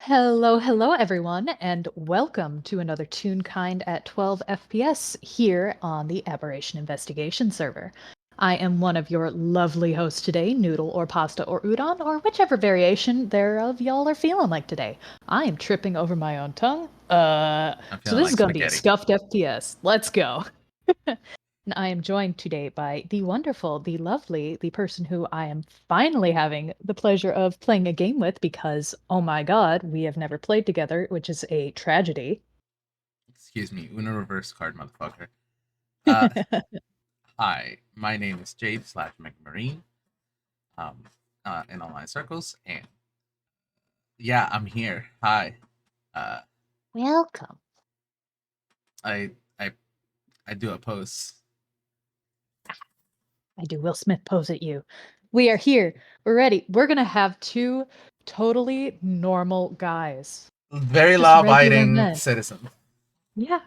Hello, hello everyone, and welcome to another Toonkind at 12 FPS here on the Aberration Investigation server. I am one of your lovely hosts today, Noodle or Pasta or Udon, or whichever variation thereof y'all are feeling like today. I am tripping over my own tongue. I'm So feeling this is like gonna be a spaghetti. scuffed FPS. Let's go. And I am joined today by the wonderful, the lovely, the person who I am finally having the pleasure of playing a game with because, oh my god, we have never played together, which is a tragedy. Excuse me, Uno reverse card, motherfucker. Uh, Hi, my name is Jade slash McMarine, um, in online circles, and yeah, I'm here. Hi. Uh, Welcome. I I I do a post. I do Will Smith pose at you. We are here. We're ready. We're gonna have two totally normal guys. Very Just regular law-abiding men. citizen. Yeah.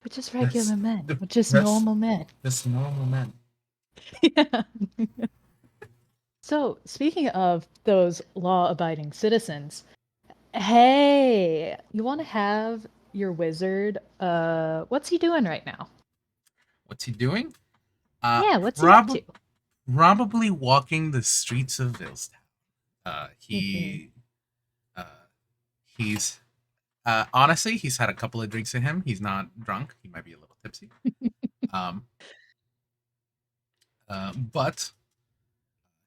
We're just That's regular men. We're just that's normal men. that's normal man. Yeah. So, speaking of those law abiding citizens, hey, you want to have your wizard? What's he doing right now? What's he doing? Uh, Yeah, what's he up to? prob- Probably walking the streets of Villestown. Uh, Hmm. he uh, he's honestly, he's had a couple of drinks in him. He's not drunk. He might be a little tipsy. Um, but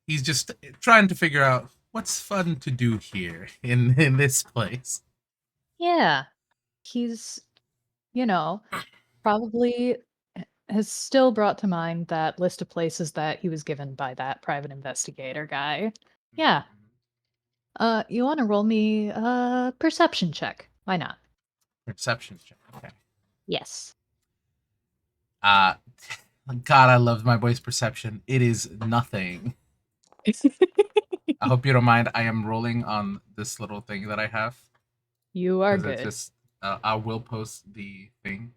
he's just trying to figure out what's fun to do here in this place. Yeah, he's, you know, probably has still brought to mind that list of places that he was given by that private investigator guy. Yeah. You want to roll me a perception check? Why not? Perception check. Okay. Yes. Uh God, I love my voice perception. It is nothing. I hope you don't mind. I am rolling on this little thing that I have You are because it's good. just. I will post the thing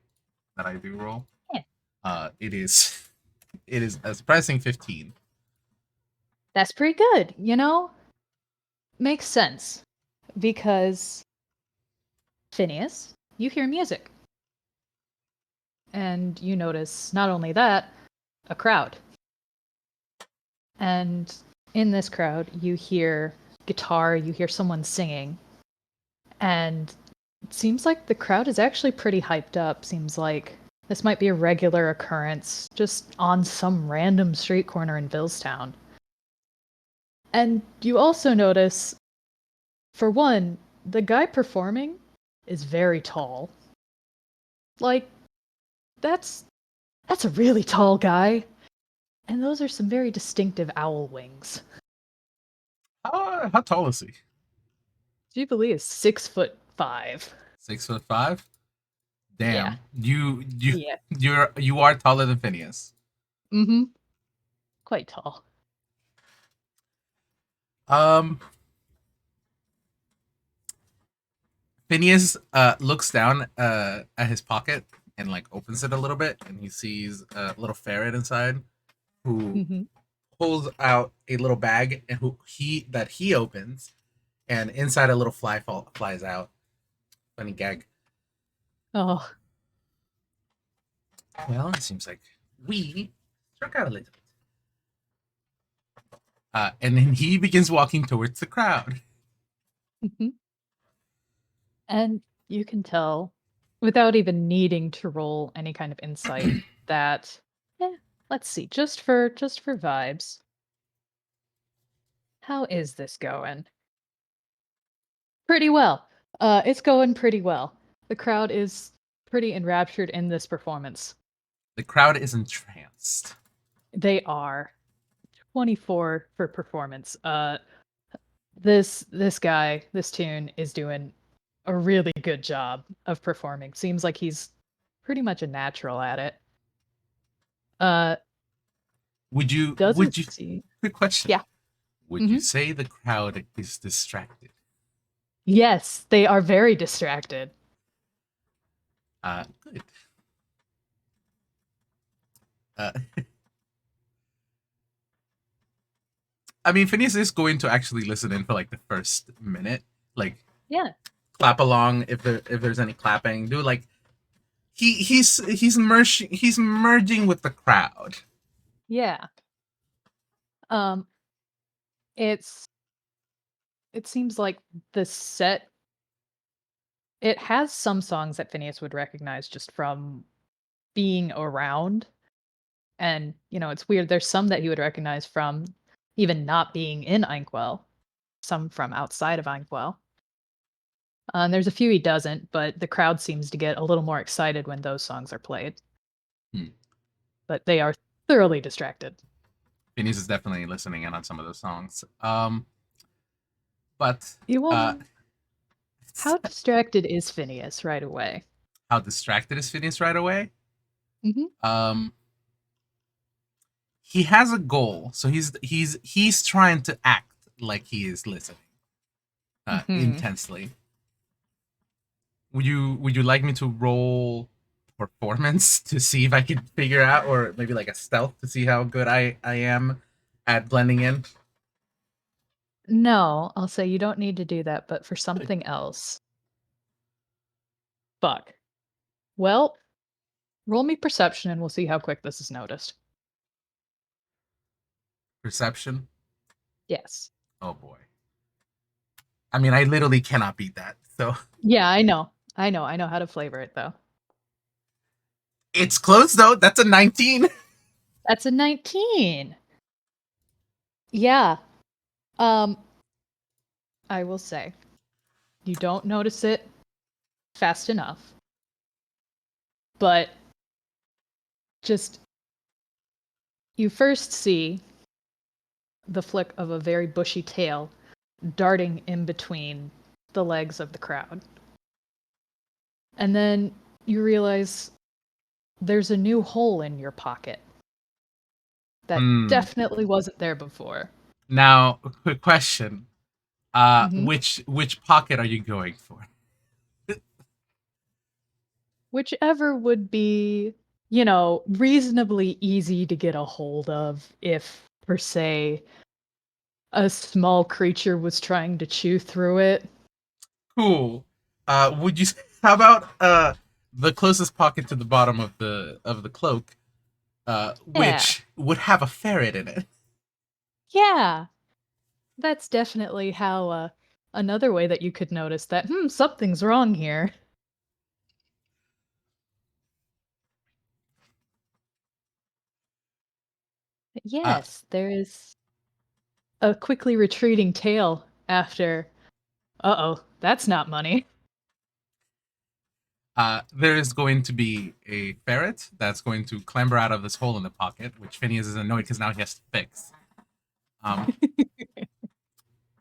that I do roll. Yeah. It is. It is a surprising 15. That's pretty good, you know? Makes sense because Phineas, you hear music, and you notice not only that, a crowd. And in this crowd, you hear guitar, you hear someone singing, and it seems like the crowd is actually pretty hyped up. Seems like this might be a regular occurrence just on some random street corner in Villestown. And you also notice, for one, the guy performing is very tall. Like, that's that's a really tall guy. And those are some very distinctive owl wings. How tall is he? Jubilee is 6'5". 6'5". Yeah. Damn, you Yeah. you are taller than Phineas. Mm-hmm. Quite tall. Um, Phineas looks down at his pocket and like opens it a little bit, and he sees a little ferret inside, who Mm-hmm. pulls out a little bag and who he opens, and inside a little flies out. Funny gag. Oh. Well, it seems like we struck out a little bit. And then he begins walking towards the crowd. Mm-hmm. And you can tell, without even needing to roll any kind of insight, that let's see, just for vibes. How is this going? Pretty well. It's going pretty well. The crowd is pretty enraptured in this performance. The crowd is entranced. They are 24 for performance. This guy, this tune is doing a really good job of performing. Seems like he's pretty much a natural at it. Uh, doesn't Would you see. quick question. Yeah. Would you Hmm. say the crowd is distracted? Yes, they are very distracted. Good. Uh, I mean, Phineas is going to actually listen in for like the first minute. Like, Yeah. clap along if there's any clapping. Do like he's merging with the crowd. Yeah. Um, it's it seems like the set it has some songs that Phineas would recognize just from being around. And, it's weird. There's some that he would recognize from even not being in Inkwell, some from outside of Inkwell. And there's a few he doesn't, but the crowd seems to get a little more excited when those songs are played. Hmm. But they are thoroughly distracted. Phineas is definitely listening in on some of those songs. But You uh, will. How distracted is Phineas right away? how distracted is Phineas right away? Hmm. Um, he has a goal, so he's trying to act like he is listening Hmm. intensely. Would you like me to roll performance to see if I can figure out, or maybe like a stealth to see how good I am at blending in? No, I'll say you don't need to do that, but for something else. Fuck. Well, roll me perception and we'll see how quick this is noticed. Perception. Yes. Oh boy. I mean, I literally cannot beat that. So Yeah, I know. I know how to flavor it though. it's close though. That's a 19. That's a 19. Yeah. Um, I will say you don't notice it fast enough, but just you first see the flick of a very bushy tail darting in between the legs of the crowd. And then you realize there's a new hole in your pocket that Hmm. definitely wasn't there before. Now, quick question. Hmm. Which pocket are you going for? Whichever would be, reasonably easy to get a hold of if, per se, a small creature was trying to chew through it. Cool. Would you? How about the closest pocket to the bottom of the cloak, Yeah. which would have a ferret in it? Yeah. That's definitely how, another way that you could notice that, something's wrong here. Uh, Yes, there is a quickly retreating tail after, uh-oh, that's not money. there is going to be a ferret that's going to clamber out of this hole in the pocket, which Phineas is annoyed because now he has to fix. Um,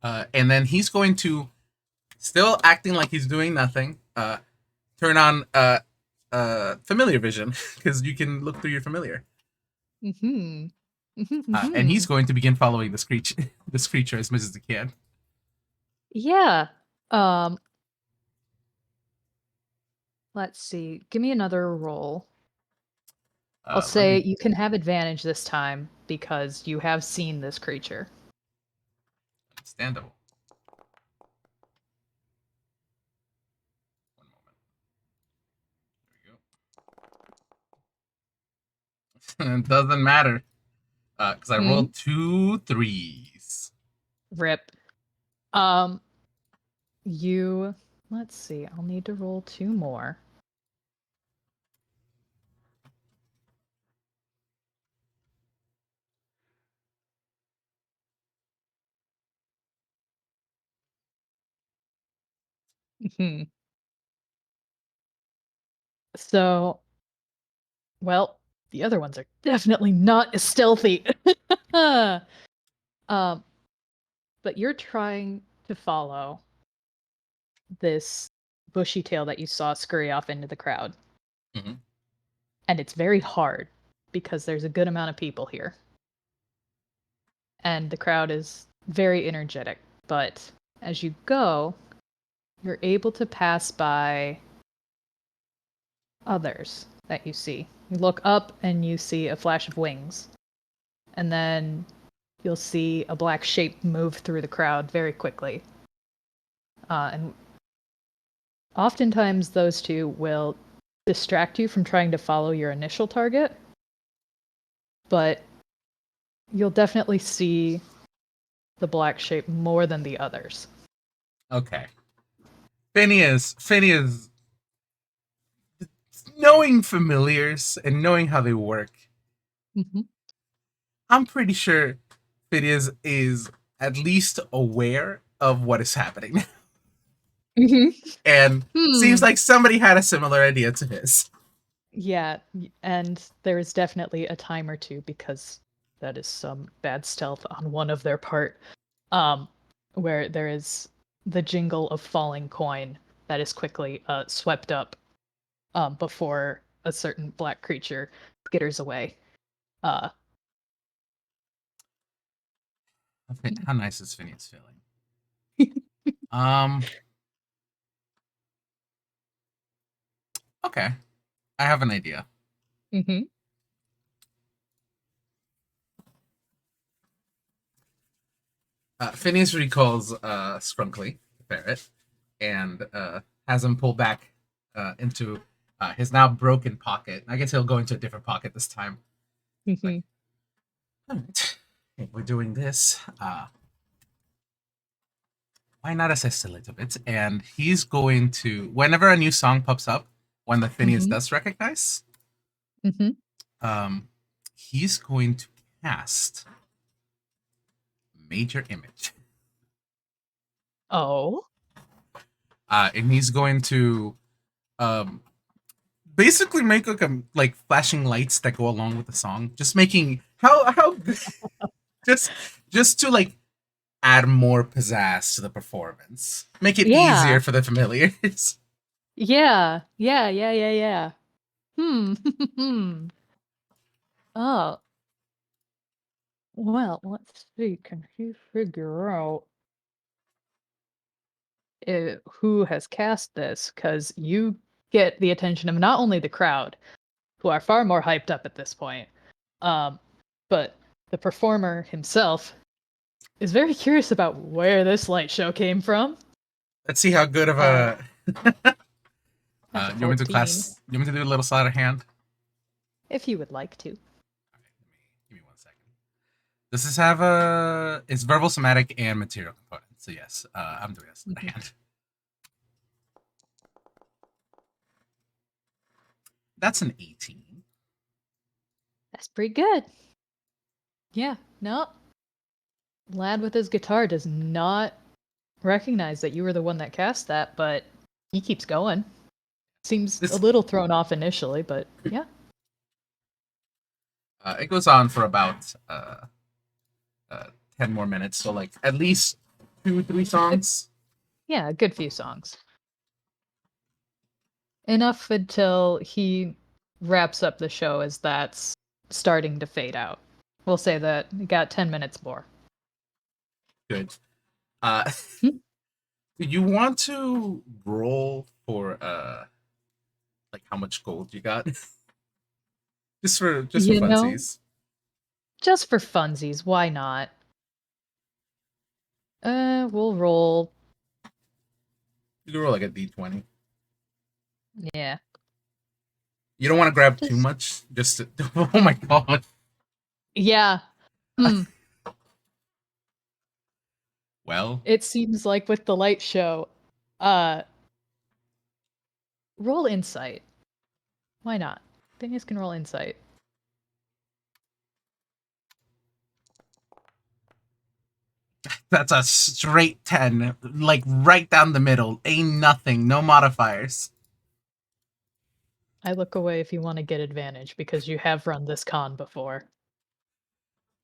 and then he's going to, still acting like he's doing nothing, turn on familiar vision because you can look through your familiar. Mhm. Mhm, And he's mhm. going to begin following this creature as much as he can. Yeah. Um, let's see. Give me another roll. I'll Let say me you can have advantage this time because you have seen this creature. stand up. One moment. There we go. It doesn't matter because I Hmm. rolled two threes. Rip. Um, you. Let's see. I'll need to roll two more. Mhm. So, well, the other ones are definitely not as stealthy. um, but you're trying to follow this bushy tail that you saw scurry off into the crowd. Mm-hmm. And it's very hard because there's a good amount of people here. And the crowd is very energetic. But as you go, you're able to pass by others that you see. You look up and you see a flash of wings. And then you'll see a black shape move through the crowd very quickly. And oftentimes those two will distract you from trying to follow your initial target, but you'll definitely see the black shape more than the others. Okay. Phineas, knowing familiars and knowing how they work, Mm-hmm. I'm pretty sure Phineas is at least aware of what is happening. Mm-hmm. And Hmm. seems like somebody had a similar idea to his. Yeah, and there is definitely a time or two because that is some bad stealth on one of their part, um, where there is the jingle of falling coin that is quickly swept up before a certain black creature skitters away. Uh, How nice is Phineas feeling? Um, okay. I have an idea. mm-hmm. Phineas recalls Scrunkly, the ferret, and has him pull back into his now broken pocket. I guess he'll go into a different pocket this time. Like, Mm-hmm. all right, if we're doing this, why not assist a little bit? And he's going to, whenever a new song pops up, one that Phineas Mm-hmm. does recognize, Mm-hmm. um, he's going to cast Major Image. Oh. And he's going to um, basically make like flashing lights that go along with the song, just making how just just to like add more pizzazz to the performance, make it Yeah. easier for the familiars. Yeah. Yeah. Yeah. Yeah. Yeah. Hmm. Oh. Well, let's see. Can he figure out who has cast this? Because you get the attention of not only the crowd, who are far more hyped up at this point, um, but the performer himself is very curious about where this light show came from. Let's see how good of Uh, a that's a you want me to 14, class. You want me to do a little sleight of hand? if you would like to. All right, give me 1 second. Does this have a? It's verbal, somatic, and material component. So yes, I'm doing a sleight of Mhm. hand. That's an 18. That's pretty good. Yeah, no. Lad with his guitar does not recognize that you were the one that cast that, but he keeps going. Seems a This little thrown off initially, but yeah. it goes on for about uh, 10 more minutes. So like at least 2, 3 A- songs. yeah, a good few songs. Enough until he wraps up the show as that's starting to fade out. We'll say that we got 10 minutes more. Good. Uh, Hmm. do you want to roll for like how much gold you got? Just for You know, funsies. just for funsies, why not? We'll roll. You can roll like a d20. Yeah, You don't want to grab too just much. Just to, oh my god. yeah. Hmm. Well, It seems like with the light show, uh, roll insight. Why not? Phineas can roll insight. that's a straight 10, like right down the middle. Ain't nothing, no modifiers. I look away if you want to get advantage because you have run this con before.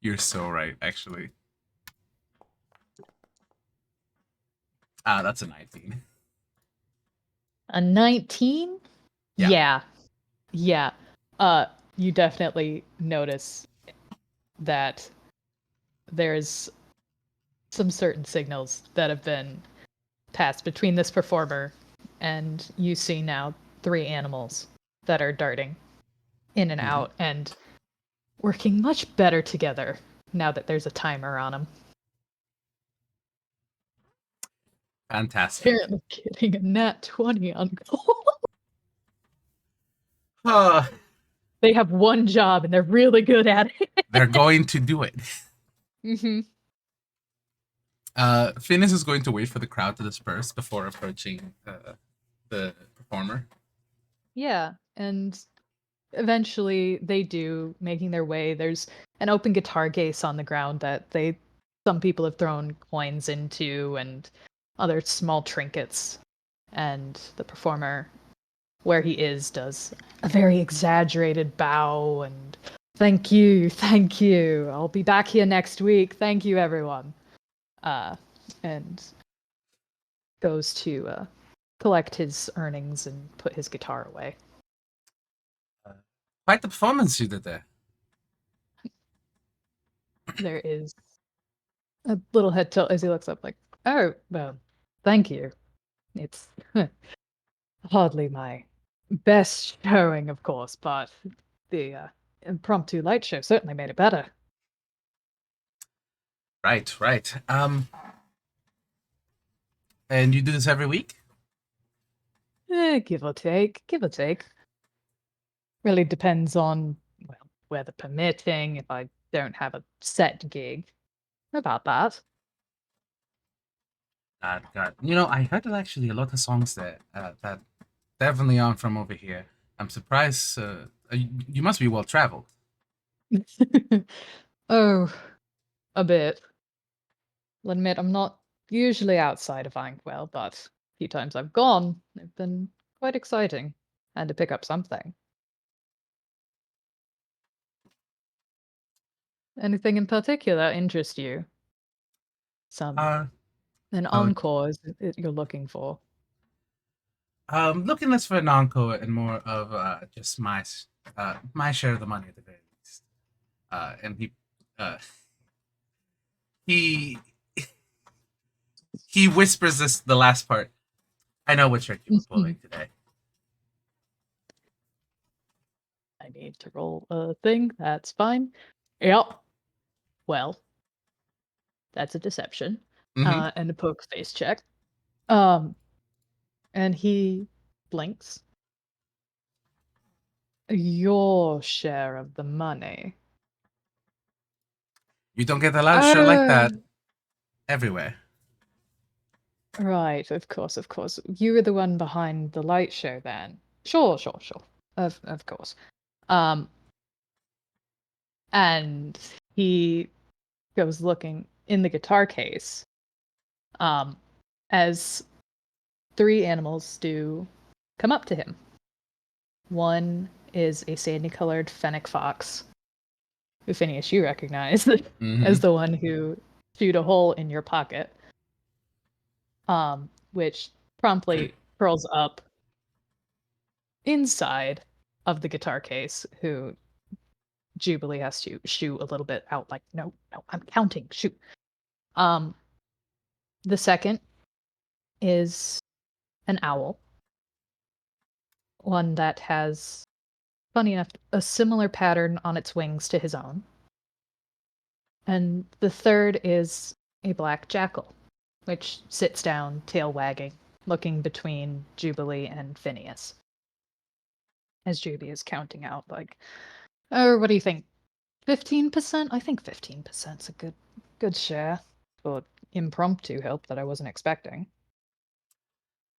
You're so right, actually. That's a 19. A 19? Yeah. Yeah. Yeah. Uh, you definitely notice that there's some certain signals that have been passed between this performer and you see now 3 animals that are darting in and Mhm. out and working much better together now that there's a timer on them. Fantastic. Apparently getting a nat 20 on gold. Uh, They have one job and they're really good at it. they're going to do it. Mm-hmm. Phineas is going to wait for the crowd to disperse before approaching the performer. Yeah, and eventually they do, making their way. There's an open guitar case on the ground that some people have thrown coins into and other small trinkets. And the performer, where he is, does a very exaggerated bow and thank you, thank you. I'll be back here next week. Thank you, everyone. And goes to collect his earnings and put his guitar away. Quite the performance you did there. There is a little head tilt as he looks up, like, oh, well, thank you. It's hardly my best showing, of course, but the impromptu light show certainly made it better. Right, right. And you do this every week? Give or take, give or take. Really depends on, well, weather permitting, if I don't have a set gig. About that. God. You know, I heard actually a lot of songs that definitely aren't from over here. I'm surprised. You must be well traveled. Oh, a bit. I'll admit I'm not usually outside of Inkwell, but a few times I've gone, they've been quite exciting. Had to pick up something. Anything in particular interest you? Some Uh, an oh, encore is it you're looking for. looking less for an encore and more of just my share of the money at the very least. And uh, he he whispers this the last part. I know what trick you were pulling today. I need to roll a thing. That's fine. Yep. Well, that's a deception. Mm-hmm. And a poke face check. Um, and he blinks. Your share of the money. You don't get a lot of show like Oh, that everywhere. right, of course, of course. You were the one behind the light show then. Sure, sure, sure. Of course. Um, and he goes looking in the guitar case. As three animals do come up to him. One is a sandy-colored fennec fox, who Phineas you recognize Mm-hmm. as the one who chewed a hole in your pocket. Which promptly curls up inside of the guitar case, who Jubilee has to shoo a little bit out, like, no, no, I'm counting, shoot. Um, the second is an owl, one that has, funny enough, a similar pattern on its wings to his own. And the third is a black jackal, which sits down, tail wagging, looking between Jubilee and Phineas. As Jubi is counting out, like, oh, what do you think? 15%? I think 15%'s a good share for impromptu help that I wasn't expecting.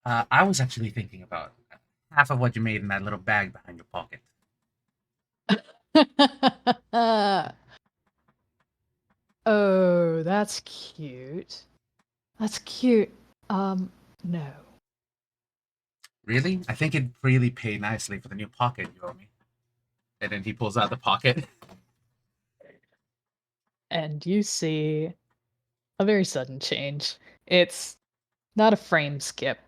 I was actually thinking about half of what you made in that little bag behind your pocket. Oh, that's cute. That's cute. No. Really? I think it'd really pay nicely for the new pocket you owe me. And then he pulls out the pocket. And you see a very sudden change. It's not a frame skip,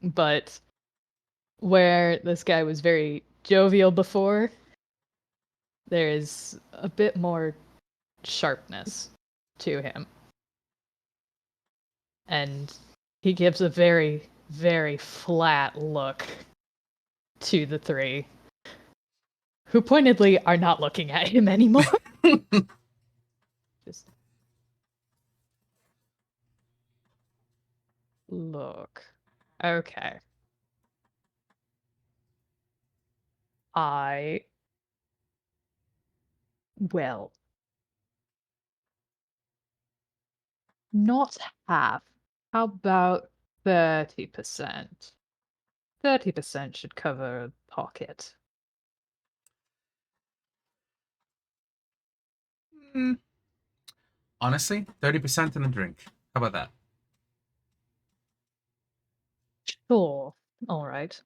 but where this guy was very jovial before, there's a bit more sharpness to him. And he gives a very, very flat look to the three, who pointedly are not looking at him anymore. Just Look. Okay. I. Well, not half. How about 30%? 30% should cover a pocket. Mm, honestly, 30% in a drink. How about that? Sure. All right.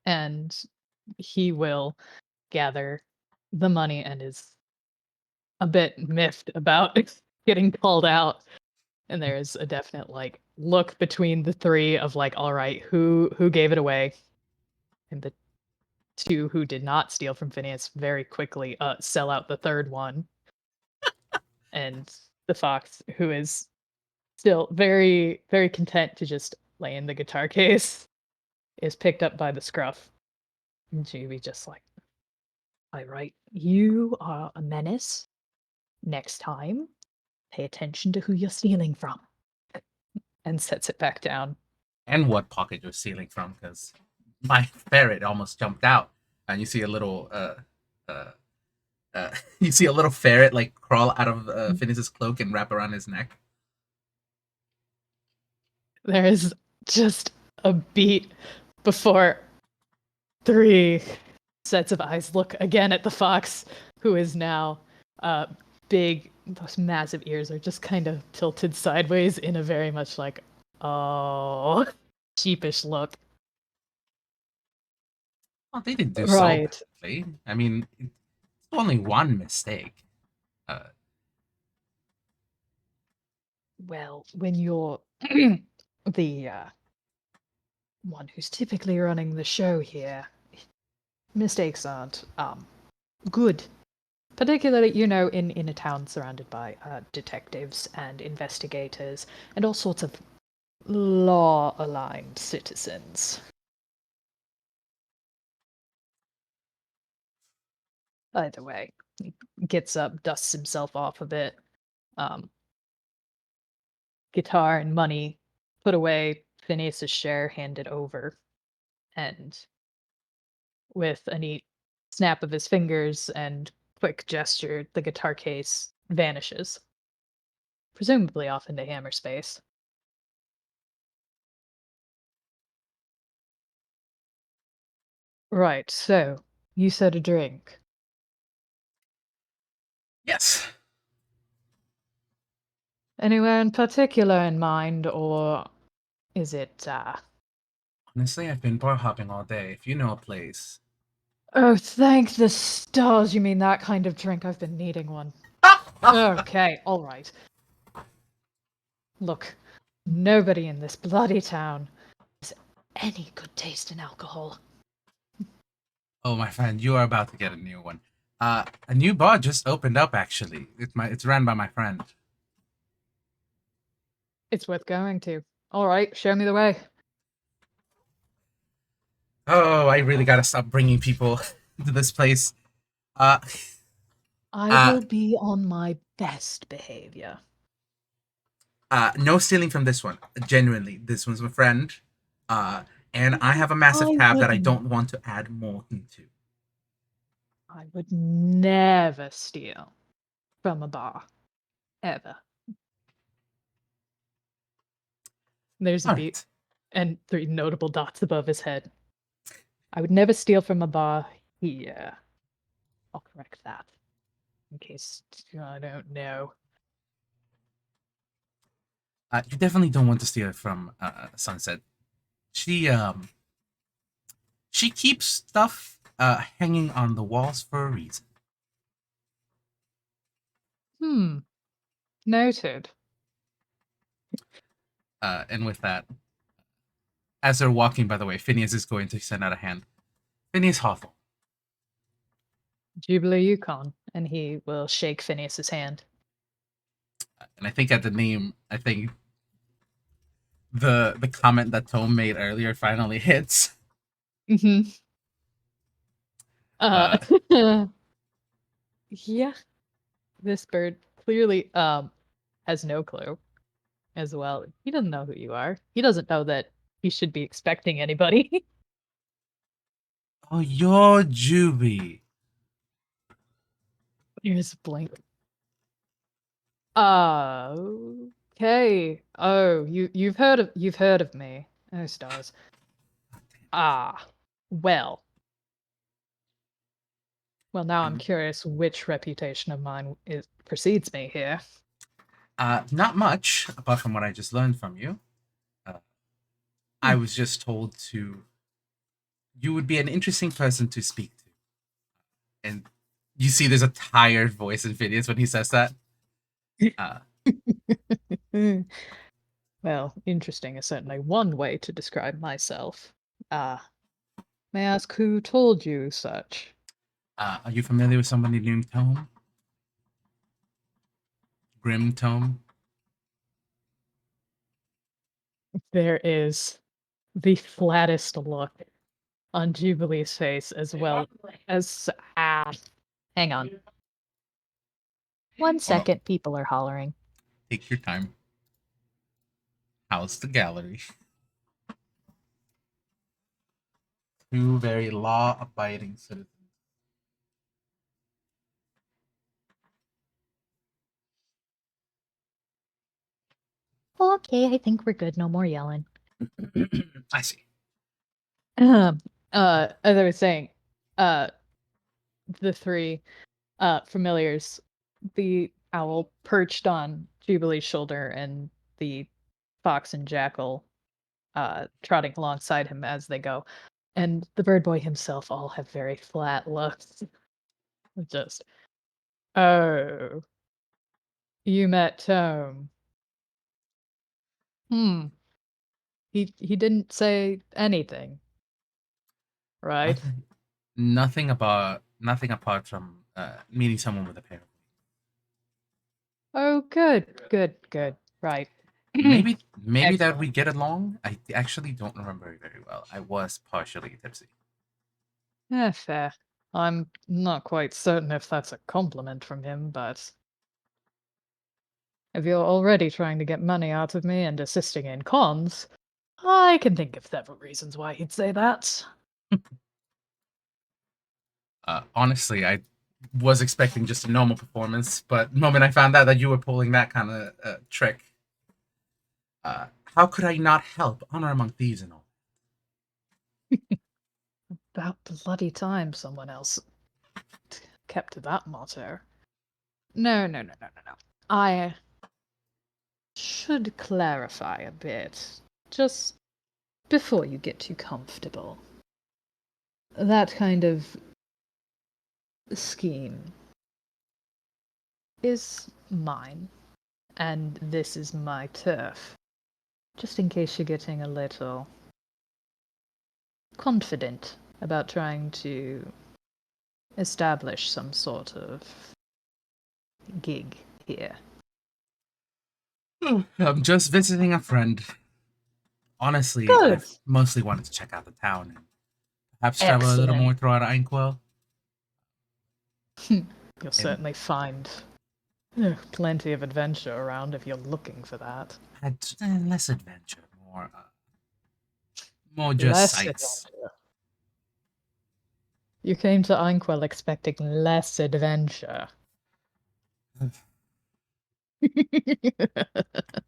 And he will gather the money and is a bit miffed about getting called out. And there's a definite like look between the three of like, all right, who gave it away? And the two who did not steal from Phineas very quickly sell out the third one. And the fox, who is still very, very content to just lay in the guitar case, is picked up by the scruff. And Jubi just like, all right, you are a menace. Next time, pay attention to who you're stealing from. And sets it back down. And what pocket you're stealing from? Because my ferret almost jumped out, and you see a little uh, you see a little ferret like crawl out of Phineas's cloak and wrap around his neck. There is just a beat before three sets of eyes look again at the fox, who is now big. Those massive ears are just kind of tilted sideways in a very much like, oh, sheepish look. Well, they didn't do so Right. badly. I mean, it's only one mistake. Uh, Well, when you're the one who's typically running the show here, mistakes aren't good. Particularly, in a town surrounded by detectives and investigators and all sorts of law-aligned citizens. Either way, he gets up, dusts himself off a bit. Um, Guitar and money put away, Phineas's share handed over, and with a neat snap of his fingers and quick gesture, the guitar case vanishes, presumably off into hammer space. Right, so you said a drink. yes. Anywhere in particular in mind, or is it, Honestly, I've been bar hopping all day. If you know a place. oh, thank the stars, you mean that kind of drink? I've been needing one. Okay, alright. Look, nobody in this bloody town has any good taste in alcohol. Oh, my friend, you are about to get a new one. A new bar just opened up. Actually, it's ran by my friend. It's worth going to. Alright, show me the way. Oh, I really gotta stop bringing people to this place. Uh, I uh, will be on my best behavior. no stealing from this one. Genuinely, this one's my friend. Uh, and I have a massive I tab that I would don't want to add more into. I would never steal from a bar. Ever. There's a All beat right. and three notable dots above his head. I would never steal from a bar here. I'll correct that. In case I don't know. You definitely don't want to steal from Sunset. She she keeps stuff hanging on the walls for a reason. Hmm. Noted. And with that, as they're walking, by the way, Phineas is going to send out a hand. Phineas Hawthorne. Jubilee Yukon. And he will shake Phineas's hand. And I think at the name, I think the comment that Tome made earlier finally hits. Mm-hmm. Uh, Yeah. This bird clearly has no clue. as well. He doesn't know who you are. He doesn't know that he should be expecting anybody. Oh, you're Jubi. Here's a blink. Okay. Oh, you've heard of me. Oh stars. Ah. Well. Well, now I'm curious which reputation of mine precedes me here. Not much, apart from what I just learned from you. Uh, I Hmm. was just told you would be an interesting person to speak to. And you see there's a tired voice in Phineas when he says that. Uh, Well, interesting is certainly one way to describe myself. May I ask who told you such? are you familiar with somebody named Tome? Grim Tome? There is the flattest look on Jubilee's face as well as hang on. One Oh no, second, people are hollering. take your time. How's the gallery? Two very law abiding citizens. Okay, I think we're good. No more yelling. I see. As I was saying, uh, the three familiars, the owl perched on Jubilee's shoulder, and the fox and jackal trotting alongside him as they go. And the bird boy himself all have very flat looks. Just, oh, you met Tome. Hmm. He didn't say anything, right? Nothing. Nothing apart from meeting someone with a pair. Oh, good. Right. Maybe that we Excellent. get along. I actually don't remember very well. I was partially tipsy. Yeah, fair. I'm not quite certain if that's a compliment from him, but if you're already trying to get money out of me and assisting in cons, I can think of several reasons why he'd say that. Honestly, I was expecting just a normal performance, but the moment I found out that you were pulling that kind of trick, how could I not help? Honor among thieves and all. About bloody time someone else kept to that motto. No. I should clarify a bit, just before you get too comfortable. That kind of scheme is mine, and this is my turf. Just in case you're getting a little confident about trying to establish some sort of gig here. I'm just visiting a friend. Honestly, Good. I've mostly wanted to check out the town and perhaps travel a little Excellent. more throughout Inkwell. You'll And certainly find plenty of adventure around if you're looking for that. had less adventure, more just Less sights. adventure. You came to Inkwell expecting less adventure.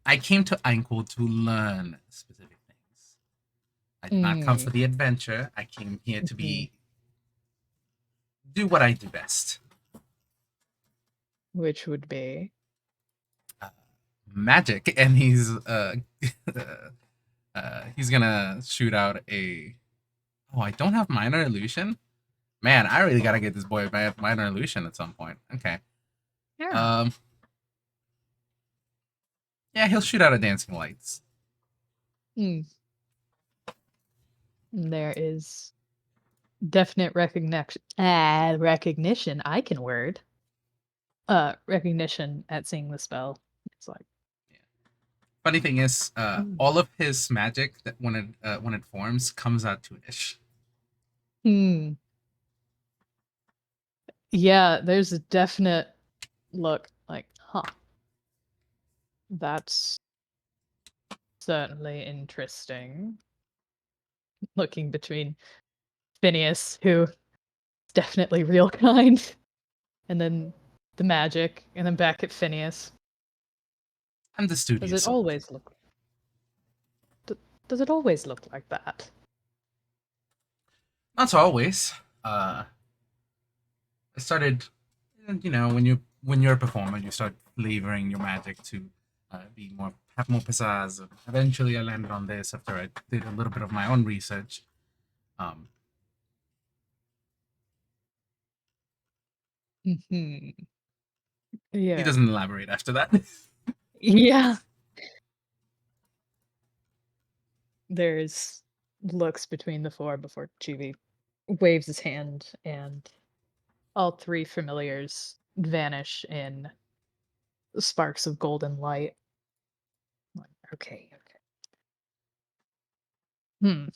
I came to Inkwell to learn specific things. I did not come Hmm. for the adventure. I came here to Hmm. be do what I do best. Which would be Uh, Magic, and he's gonna shoot out a. Oh, I don't have minor illusion. Man, I really gotta get this boy a minor illusion at some point. Okay. yeah. Um. Yeah, he'll shoot out a dancing lights. Hmm. There is definite recognition. I can word. Recognition at seeing the spell. It's like, Yeah. Funny thing is, hmm. all of his magic that when it forms comes out toonish. Hmm. Yeah, there's a definite look like, huh, that's certainly interesting. Looking between Phineas, who is definitely real kind, and then the magic, and then back at Phineas. I'm the Does it studious sort. always look? d- Does it always look like that? Not always. I started, when you're a performer, you start flavoring your magic to be more have more pizzazz. Eventually, I landed on this after I did a little bit of my own research. Um, Hmm. he Yeah. doesn't elaborate after that. Yeah. There's looks between the four before Jubi waves his hand, and all three familiars vanish in sparks of golden light. Like, okay, okay. Hmm.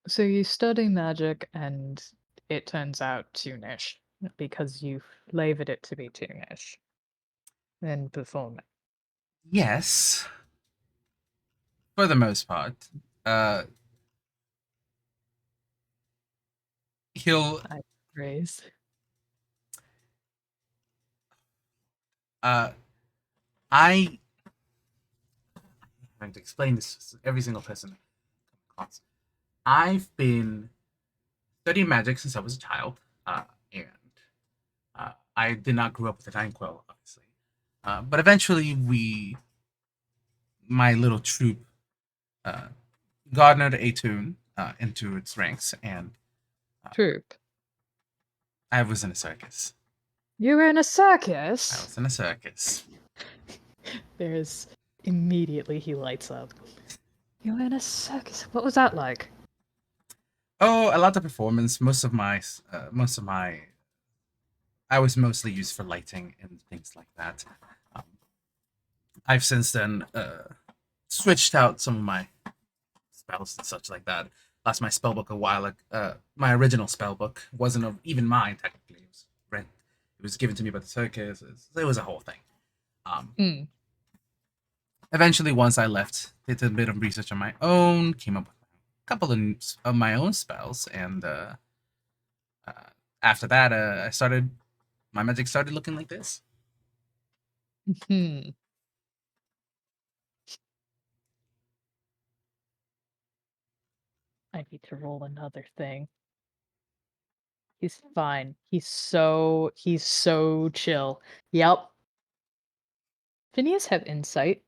So you study magic, and it turns out Toonish because you flavored it to be Toonish and perform it. Yes, for the most part. Uh, he'll. I praise. Uh, I having to explain this to every single person. I've been studying magic since I was a child, and I did not grow up with a time quill, obviously. But eventually, my little troop, uh, garnered a tune into its ranks, and Troop. I was in a circus. You were in a I circus? was in a circus. There's immediately he lights up. You were in a circus. What was that like? Oh, a lot of performance. I was mostly used for lighting and things like that. Um, I've since then switched out some of my spells and such like that. Lost my spell book a while ago. My original spell book wasn't even mine technically. It was rent. It was given to me by the circus. It was a whole thing. Um, Mm. Eventually, once I left, did a bit of research on my own, came up with a couple of my own spells, and uh, after that, my magic started looking like this. Hmm. I need to roll another thing. He's fine. He's so chill. Yep. Phineas have insight.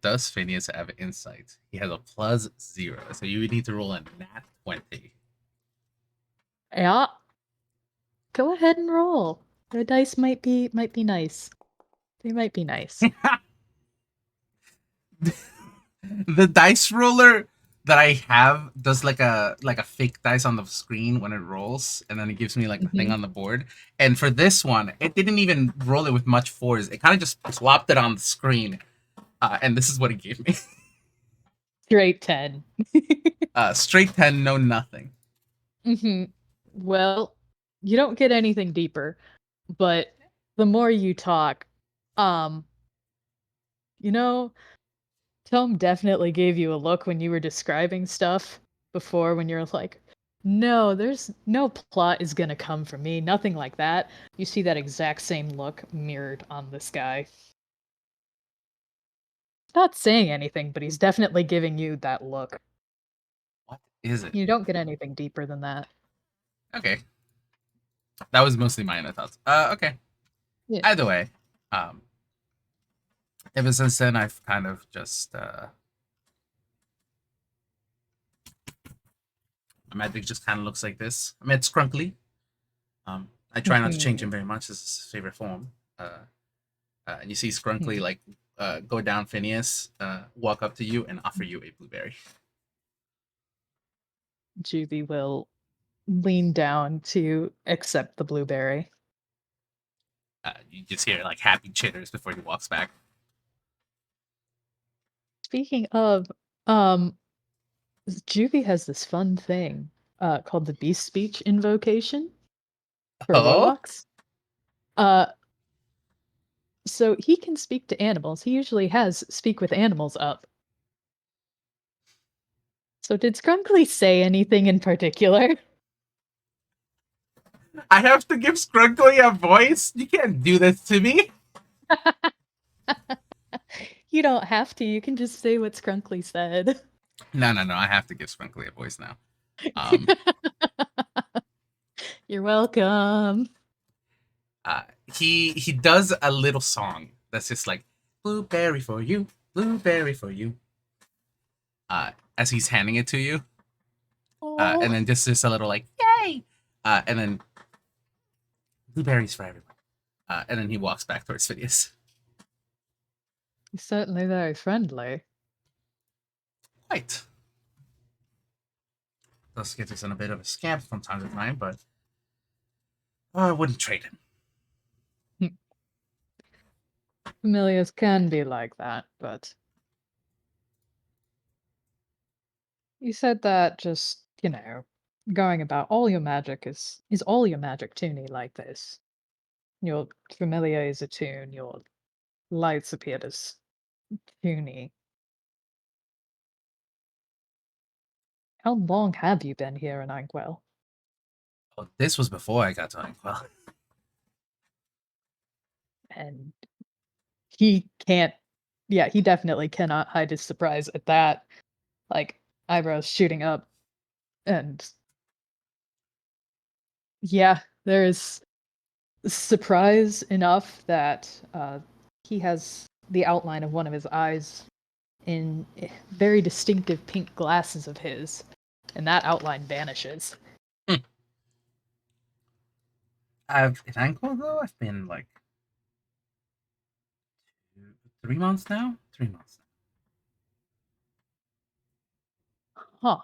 Does Phineas have insight? He has a +0, so you would need to roll a nat 20. Yeah. Go ahead and roll. The dice might be nice. They might be nice. The dice roller that I have does like a fake dice on the screen when it rolls, and then it gives me like the thing Hmm. on the board. And for this one, it didn't even roll it with much force. It kind of just plopped it on the screen, and this is what it gave me: Straight 10. straight 10, no nothing. Hmm. Well, you don't get anything deeper, but the more you talk, um, you know, Tom definitely gave you a look when you were describing stuff before when you're like, no, there's no plot is gonna come from me, nothing like that. You see that exact same look mirrored on this guy. Not saying anything, but he's definitely giving you that look. What is it? You don't get anything deeper than that. Okay, that was mostly my inner thoughts. Okay. Yeah. Either way, um, ever since then, I've kind of just my magic just kind of looks like this. I mean, it's crunkly. I try not to change Mhm. him very much. This is his favorite form. And you see Scrunkly Mhm. like go down Phineas, walk up to you, and offer you a blueberry. Juby will lean down to accept the blueberry. You just hear like happy chitters before he walks back. Speaking of, um, Juvie has this fun thing called the Beast Speech Invocation for Oh, warlocks. Uh, So he can speak to animals. He usually has speak with animals up. So did Scrunkly say anything in particular? I have to give Scrunkly a voice? You can't do this to me. You don't have to. You can just say what Scrunkly said. No. I have to give Scrunkly a voice now. Um, You're welcome. uh, he does a little song that's just like blueberry for you, blueberry for you. As he's handing it to you, Oh, and then just a little like yay, and then blueberries for everyone. And then he walks back towards Phineas. he's certainly very friendly. Right. Does get us in a bit of a scamp from time to time, but I wouldn't trade him. Familiars can be like that, but you said that just, going about all your magic is all your magic toony like this. Your familiar is a tune, your lights appeared as toony. How long have you been here in Inkwell? Oh, this was before I got to Inkwell. And he can't, yeah, he definitely cannot hide his surprise at that. Like, eyebrows shooting up. And yeah, there's surprise enough that he has the outline of one of his eyes in very distinctive pink glasses of his, and that outline vanishes. I've in Inkwell though. I've been like 3 months now. 3 months. Huh.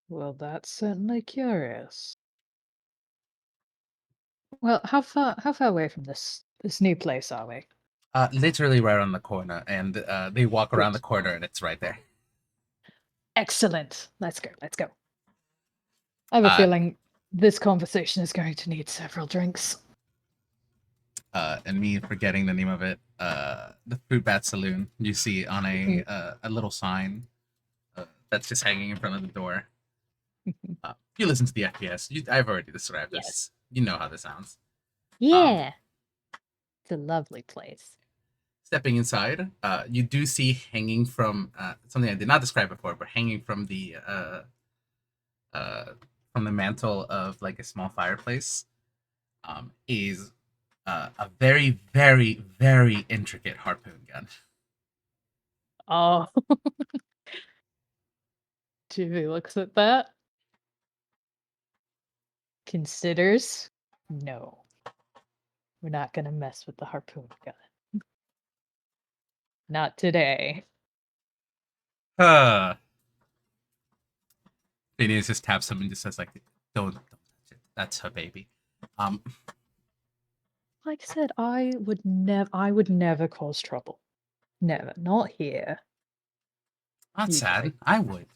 Well, that's certainly curious. Well, how far away from this new place are we? Literally right on the corner, and they walk around the Good. corner, and it's right there. Excellent. Let's go. Let's go. I have a Uh, feeling this conversation is going to need several drinks. and me forgetting the name of it. The Fruit Bat Saloon. You see on Mhm. a little sign that's just hanging in front of the door. If you listen to the FPS, I've already described Yes. this. You know how this sounds. Um, Yeah. It's a lovely place. Stepping inside, you do see hanging from something I did not describe before, but hanging uh, from the mantle of like a small fireplace, is a very, very, very intricate harpoon gun. Oh, Jubi looks at that, considers, no, we're not gonna mess with the harpoon gun. Not today. Uh, Phineas just taps him and just says like, don't touch it. That's her baby." Um, Like I said, I would never cause trouble. Never. Not here. Not You sad. boy. I would.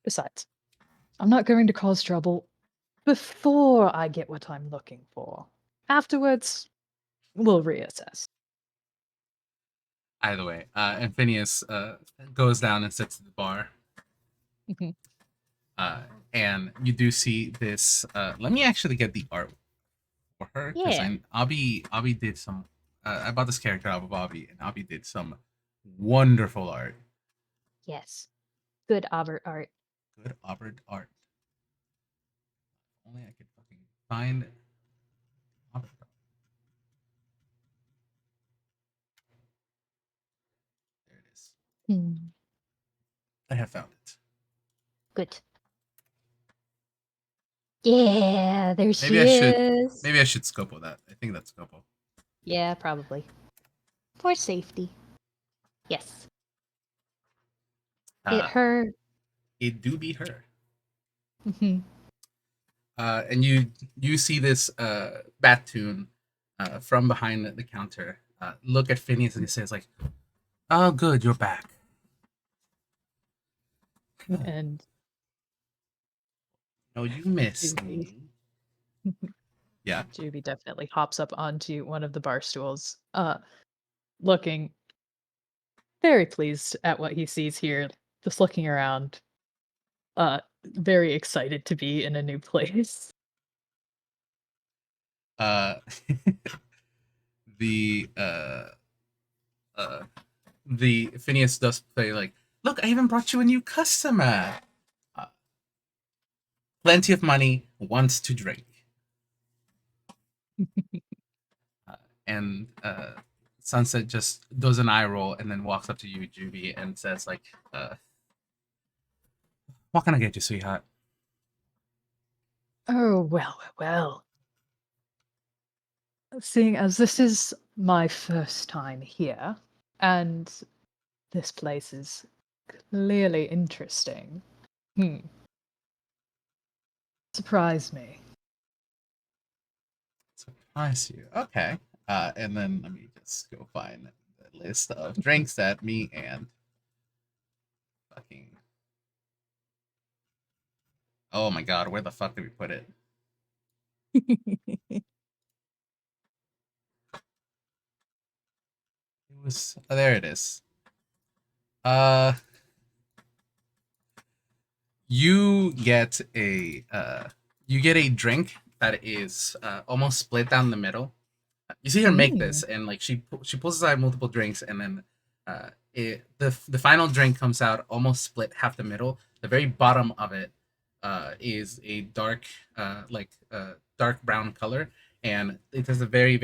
Besides, I'm not going to cause trouble before I get what I'm looking for. Afterwards, we'll reassess. Either way, and Phineas goes down and sits at the bar. Mhm. Uh, and you do see this. Let me actually get the art for her because Yeah. Abby did some. I bought this character out of Abby, and Abby did some wonderful art. Yes. Good Albert art. Good Auburn art. Only I could fucking find Auburn. There it is. Hmm. I have found it. Good. Yeah, there Maybe she I should. is. Maybe I should scopo that. I think that's scopo. Yeah, probably. For safety. Yes. It Uh, her. it do be her. Mhm. And you see this Batoon from behind the counter look at Phineas and he says like, "Oh, good, you're back." And No, you miss Juby, me. Yeah. Juby definitely hops up onto one of the bar stools, looking very pleased at what he sees here, just looking around, very excited to be in a new place. Uh, the uh, uh, the Phineas does say like, "Look, I even brought you a new customer. Uh, Plenty of money, wants to drink." Uh, and Sunset just does an eye roll and then walks up to you, Juby, and says like, "What can I get you, sweetheart?" Oh, well, well. Seeing as this is my first time here, and this place is clearly interesting. Hmm. Surprise me. Surprise you. Okay. And then let me just go find the list of drinks that me and fucking. Oh my god, where the fuck did we put it? It was. Oh, there it is. Uh, you get a drink that is almost split down the middle. You see her make Mm. this, and like she pulls aside multiple drinks, and then the final drink comes out almost split half the middle. The very bottom of it is a dark brown color, and it has a very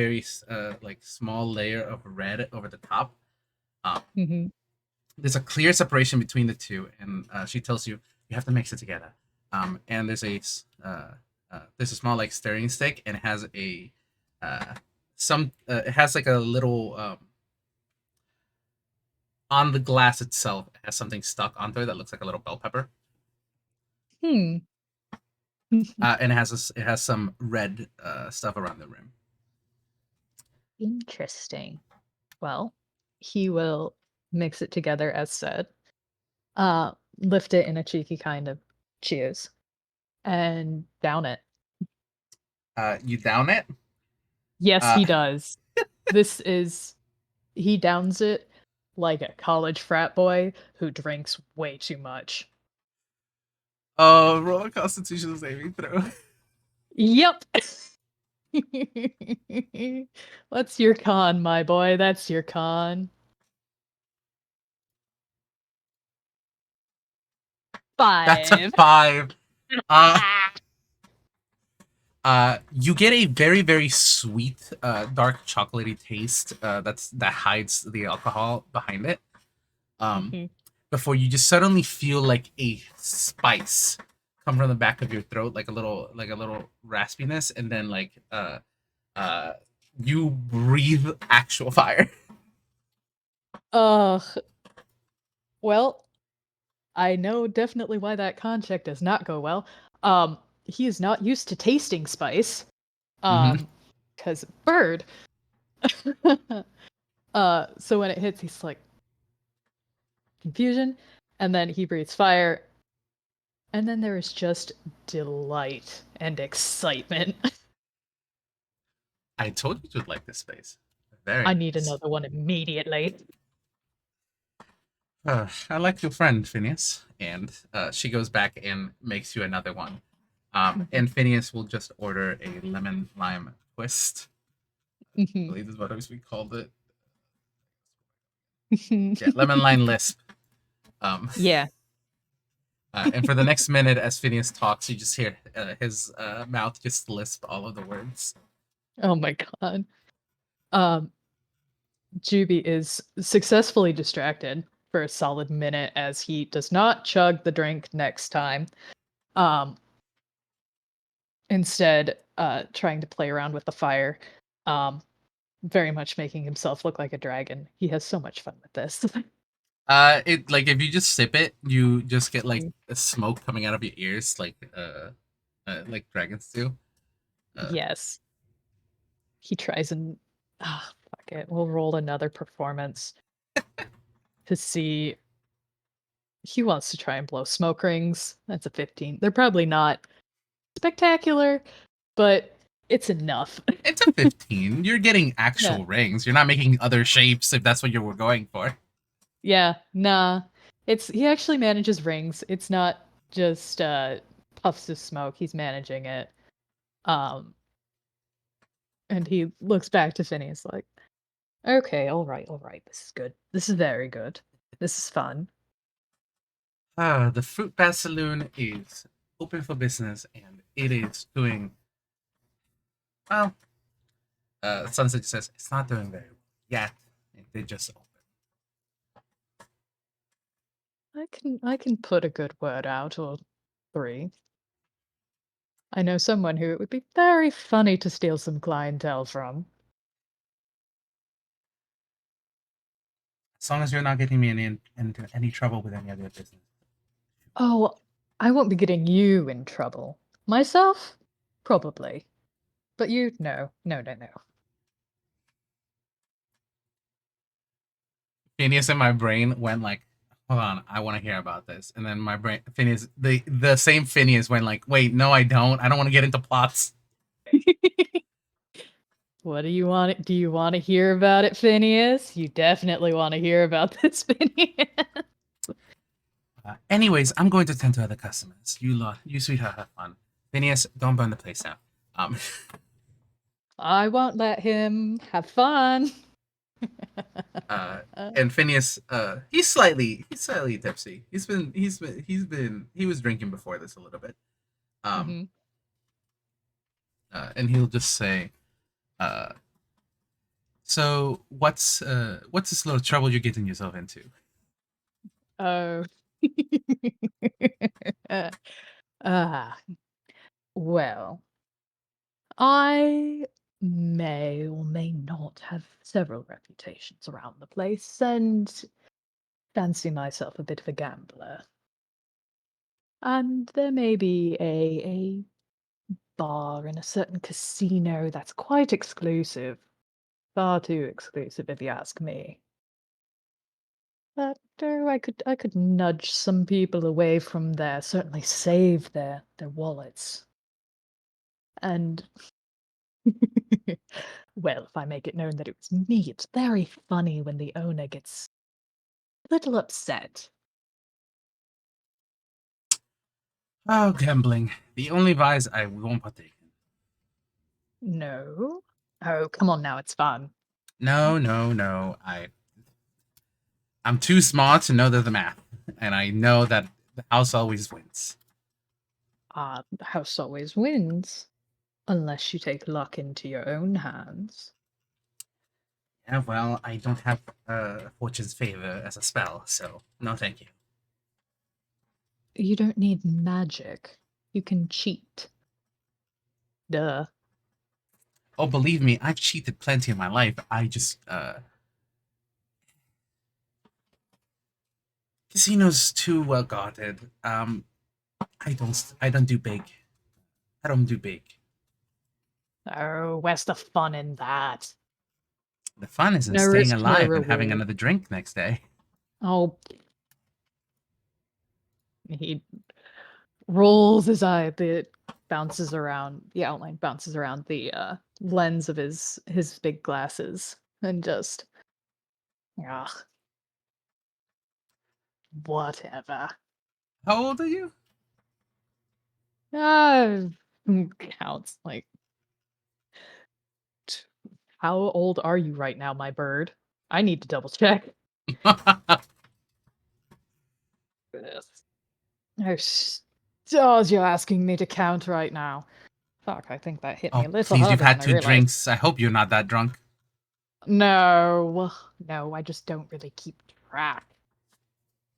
like small layer of red over the top. Um, Hmm. there's a clear separation between the two, and she tells you you have to mix it together. And there's a small like stirring stick, and it has a it has like a little on the glass itself. It has something stuck onto it that looks like a little bell pepper, Hmm. and it has some red stuff around the rim. Interesting. Well, he will mix it together as said, lift it in a cheeky kind of cheers, and down it. You down it. Yes, Uh, he does. This is he downs it like a college frat boy who drinks way too much. oh, roll a Constitution saving throw. Yep. What's your con, my boy? That's your con. That's a 5. 5. Uh, you get a very sweet, dark chocolatey taste. That hides the alcohol behind it. Um, Mhm. Before you just suddenly feel like a spice come from the back of your throat, like a little raspiness, and then uh, you breathe actual fire. Ugh. Well, I know definitely why that con check does not go well. He is not used to tasting spice. Mm-hmm. Because bird. So when it hits, he's like confusion, and then he breathes fire, and then there is just delight and excitement. I told you you'd like this space. Very I need nice. another one immediately. I like your friend Phineas, and she goes back and makes you another one. Mhm, And Phineas will just order a lemon lime twist. I mhm. believe is what we called it. Yeah, lemon lime lisp. Um, Yeah. and for the next minute, as Phineas talks, you just hear his mouth just lisp all of the words. Oh my god. Um, Juby is successfully distracted for a solid minute as he does not chug the drink next time. Um, Instead, trying to play around with the fire. Um, very much making himself look like a dragon. He has so much fun with this. It like if you just sip it, you just get like a smoke coming out of your ears, like dragons do. Uh, Yes. He tries and fuck it. We'll roll another performance to see he wants to try and blow smoke rings. That's a 15. They're probably not spectacular, but it's enough. It's a 15. You're getting Yeah. actual rings. You're not making other shapes if that's what you were going for. Yeah, nah. He actually manages rings. It's not just puffs of smoke. He's managing it. Um and he looks back to Phineas like, "Okay, all right. This is good. This is very good. This is fun." The Fruit Bat Saloon is open for business and it is doing well. Sunset says it's not doing very well yet. They just opened. I can put a good word out or three. I know someone who it would be very funny to steal some clientele from. As long as you're not getting me into any trouble with any other business. Oh, I won't be getting you in trouble. Myself? Probably. But you, no. No. Phineas in my brain went like, hold on, I want to hear about this. And then my brain, Phineas, the same Phineas went like, wait, no, I don't. I don't want to get into plots. What do you want? Do you want to hear about it, Phineas? You definitely want to hear about this, Phineas. Anyways, I'm going to tend to other customers. You sweetheart, have fun. Phineas, don't burn the place down. Um, I won't let him have fun. uh, and Phineas, he's slightly tipsy. He was drinking before this a little bit. Um, Mhm. and he'll just say, uh, so what's this little trouble you're getting yourself into? Oh. Ah, well, I may or may not have several reputations around the place and fancy myself a bit of a gambler. And there may be a bar in a certain casino that's quite exclusive. Far too exclusive, if you ask me. But I could nudge some people away from there, certainly save their wallets. And well, if I make it known that it was me, it's very funny when the owner gets a little upset. Oh, gambling. The only vice I won't partake in. No. Oh, come on now, it's fun. No, no, no. I'm too smart to know the math, and I know that the house always wins. The house always wins. Unless you take luck into your own hands. Yeah, well, I don't have Fortune's favor as a spell, so no, thank you. You don't need magic. You can cheat. Duh. Oh, believe me, I've cheated plenty in my life. I just casinos too well guarded. I don't do big. I don't do big. Oh, where's the fun in that? The fun is in No staying risk, no alive and having reward. another drink next day. Oh, he rolls his eye. The bounces around. The outline bounces around the lens of his big glasses, and just ugh, whatever. How old are you? Ah, counts like. How old are you right now, my bird? I need to double check. Yes. Oh, stars, you're asking me to count right now. Fuck, I think that hit me Oh, a little please, you've harder than had I two realized. drinks. I hope you're not that drunk. No, no, I just don't really keep track.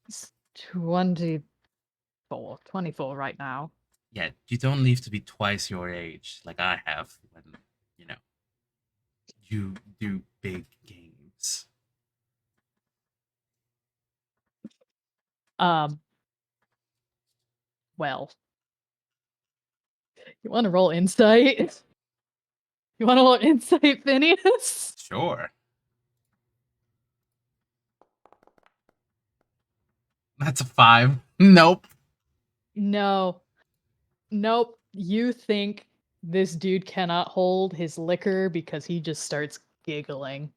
It's 24 right now. Yeah, you don't live to be twice your age like I have when, you know, you do big games. Um, well, you want to roll insight? You want to roll insight, Phineas? Sure. That's a 5. Nope. No. Nope. You think this dude cannot hold his liquor because he just starts giggling.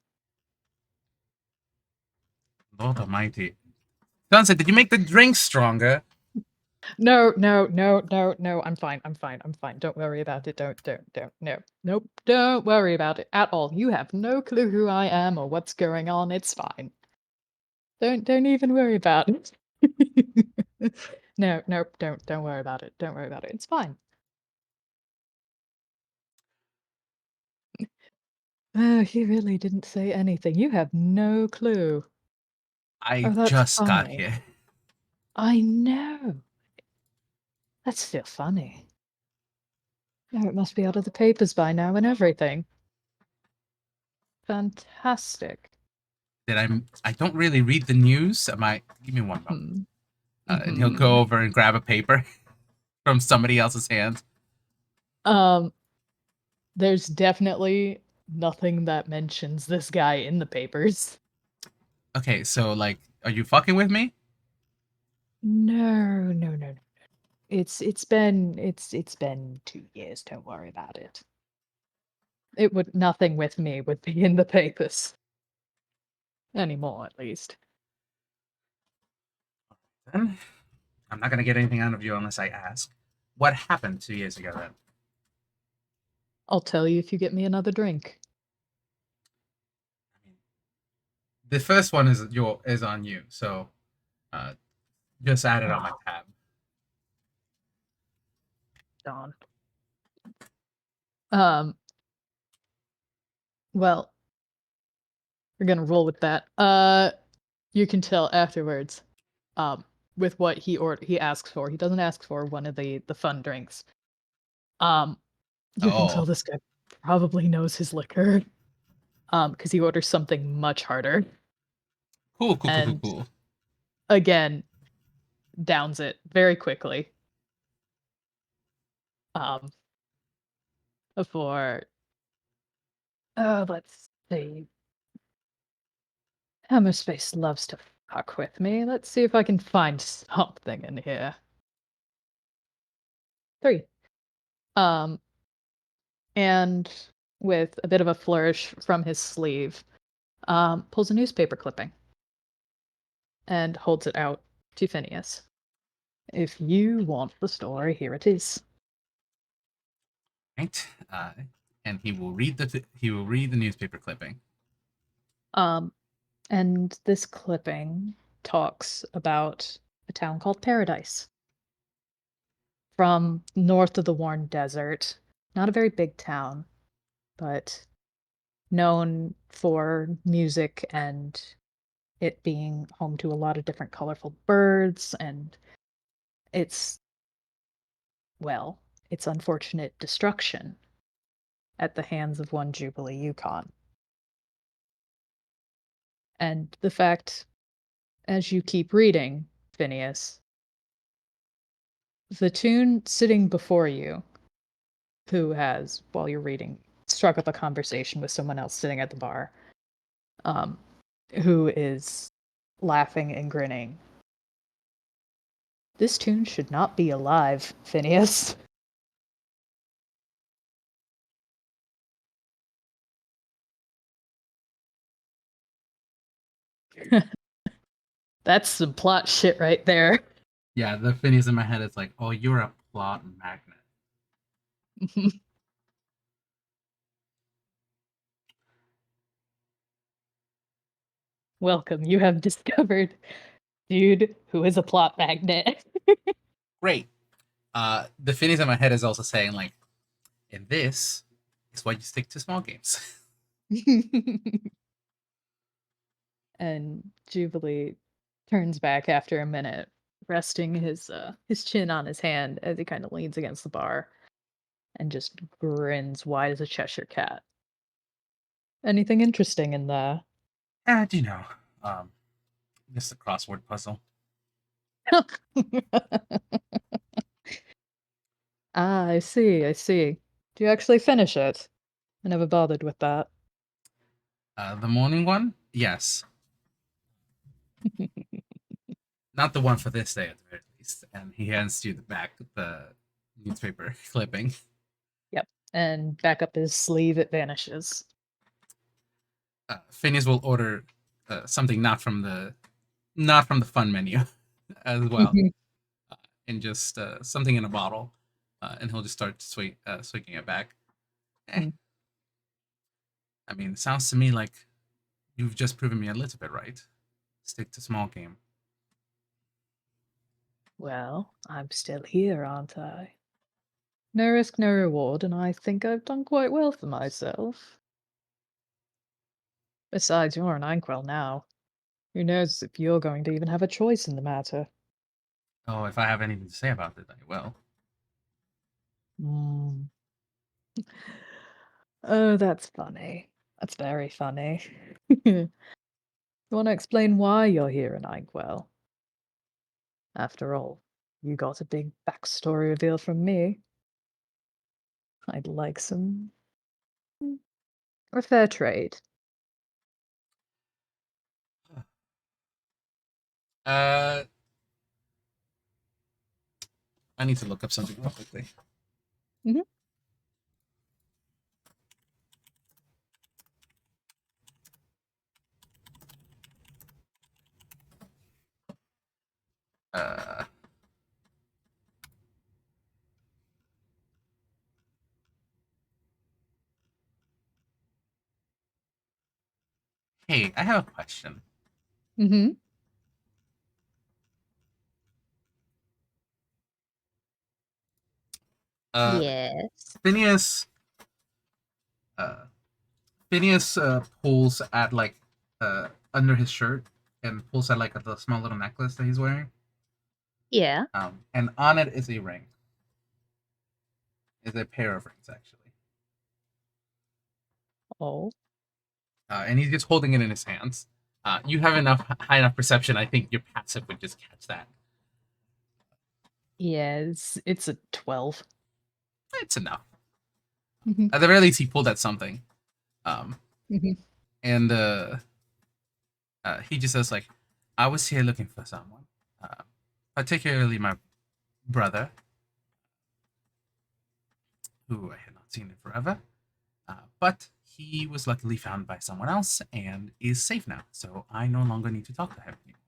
Lord Almighty. Sunset, did you make the drink stronger? No, no, no, no, no. I'm fine. I'm fine. I'm fine. Don't worry about it. Don't. No. Nope. Don't worry about it at all. You have no clue who I am or what's going on. It's fine. Don't even worry about it. No, nope, don't worry about it. Don't worry about it. It's fine. Oh, he really didn't say anything. You have no clue. I Oh, that's just got funny. here. I know. That's still funny. Oh, it must be out of the papers by now and everything. Fantastic. I don't really read the news. Give me one moment. Hmm. And he'll Hmm. go over and grab a paper from somebody else's hand. Um, there's definitely nothing that mentions this guy in the papers. Okay, so like, are you fucking with me? No, no, no, no. It's been 2 years. Don't worry about it. It would nothing with me would be in the papers anymore, at least. Then I'm not gonna get anything out of you unless I ask. What happened 2 years ago then? I'll tell you if you get me another drink. I mean, the first one is on you, so uh, just add it on my Oh, tab. darn. Um, well, we're gonna roll with that. You can tell afterwards. Um, with what he asks for. He doesn't ask for one of the fun drinks. Um, you can tell Oh, this guy probably knows his liquor. Because he orders something much harder. cool, cool, cool, cool, And cool. again, downs it very quickly. Um, for let's see. Hammerspace loves to fuck with me. Let's see if I can find something in here. 3. Um, and with a bit of a flourish from his sleeve, pulls a newspaper clipping and holds it out to Phineas. If you want the story, here it is. Right, and he will read the newspaper clipping. Um, and this clipping talks about a town called Paradise from north of the Warren Desert. Not a very big town, but known for music and it being home to a lot of different colorful birds and its, well, its unfortunate destruction at the hands of one Jubilee Yukon. And the fact, as you keep reading, Phineas, the tune sitting before you, who has, while you're reading, struck up a conversation with someone else sitting at the bar, um, who is laughing and grinning. This tune should not be alive, Phineas. That's some plot shit right there. Yeah, the Phineas in my head is like, oh, you're a plot magnet. Welcome, you have discovered dude who is a plot magnet. Great. The Phineas in my head is also saying like, and this is why you stick to small games. And Jubilee turns back after a minute, resting his chin on his hand as he kind of leans against the bar and just grins wide as a Cheshire cat. Anything interesting in there? And you know, um, just a crossword puzzle. Ah, I see, I see. Do you actually finish it? I never bothered with that. The morning one, yes. not the one for this day at the very least. And he hands you the newspaper clipping. Yep. And back up his sleeve, it vanishes. Phineas will order something not from the fun menu as well, Mhm. and just something in a bottle, and he'll just start swinging it back. Eh, Hmm. I mean, it sounds to me like you've just proven me a little bit right. Stick to small game. Well, I'm still here, aren't I? No risk, no reward, and I think I've done quite well for myself. Besides, you're an Inkwell now. Who knows if you're going to even have a choice in the matter? Oh, if I have anything to say about it, I will. Mm. Oh, that's funny. That's very funny. You want to explain why you're here in Inkwell? After all, you got a big backstory reveal from me. I'd like some a fair trade. Uh, I need to look up something real quickly. Mhm. Uh, hey, I have a question. Mhm. Uh, Yes. Phineas, uh, pulls at like under his shirt and pulls at like the small little necklace that he's wearing. Yeah. And on it is a ring. Is a pair of rings actually. Oh. And he's just holding it in his hands. You have enough high enough perception. I think your passive would just catch that. Yes, it's a 12. It's enough. Mhm. At the very least, he pulled at something. Um, Mhm. and he just says like, "I was here looking for someone, uh, particularly my brother, who I had not seen in forever. But he was luckily found by someone else and is safe now, so I no longer need to talk to him anymore."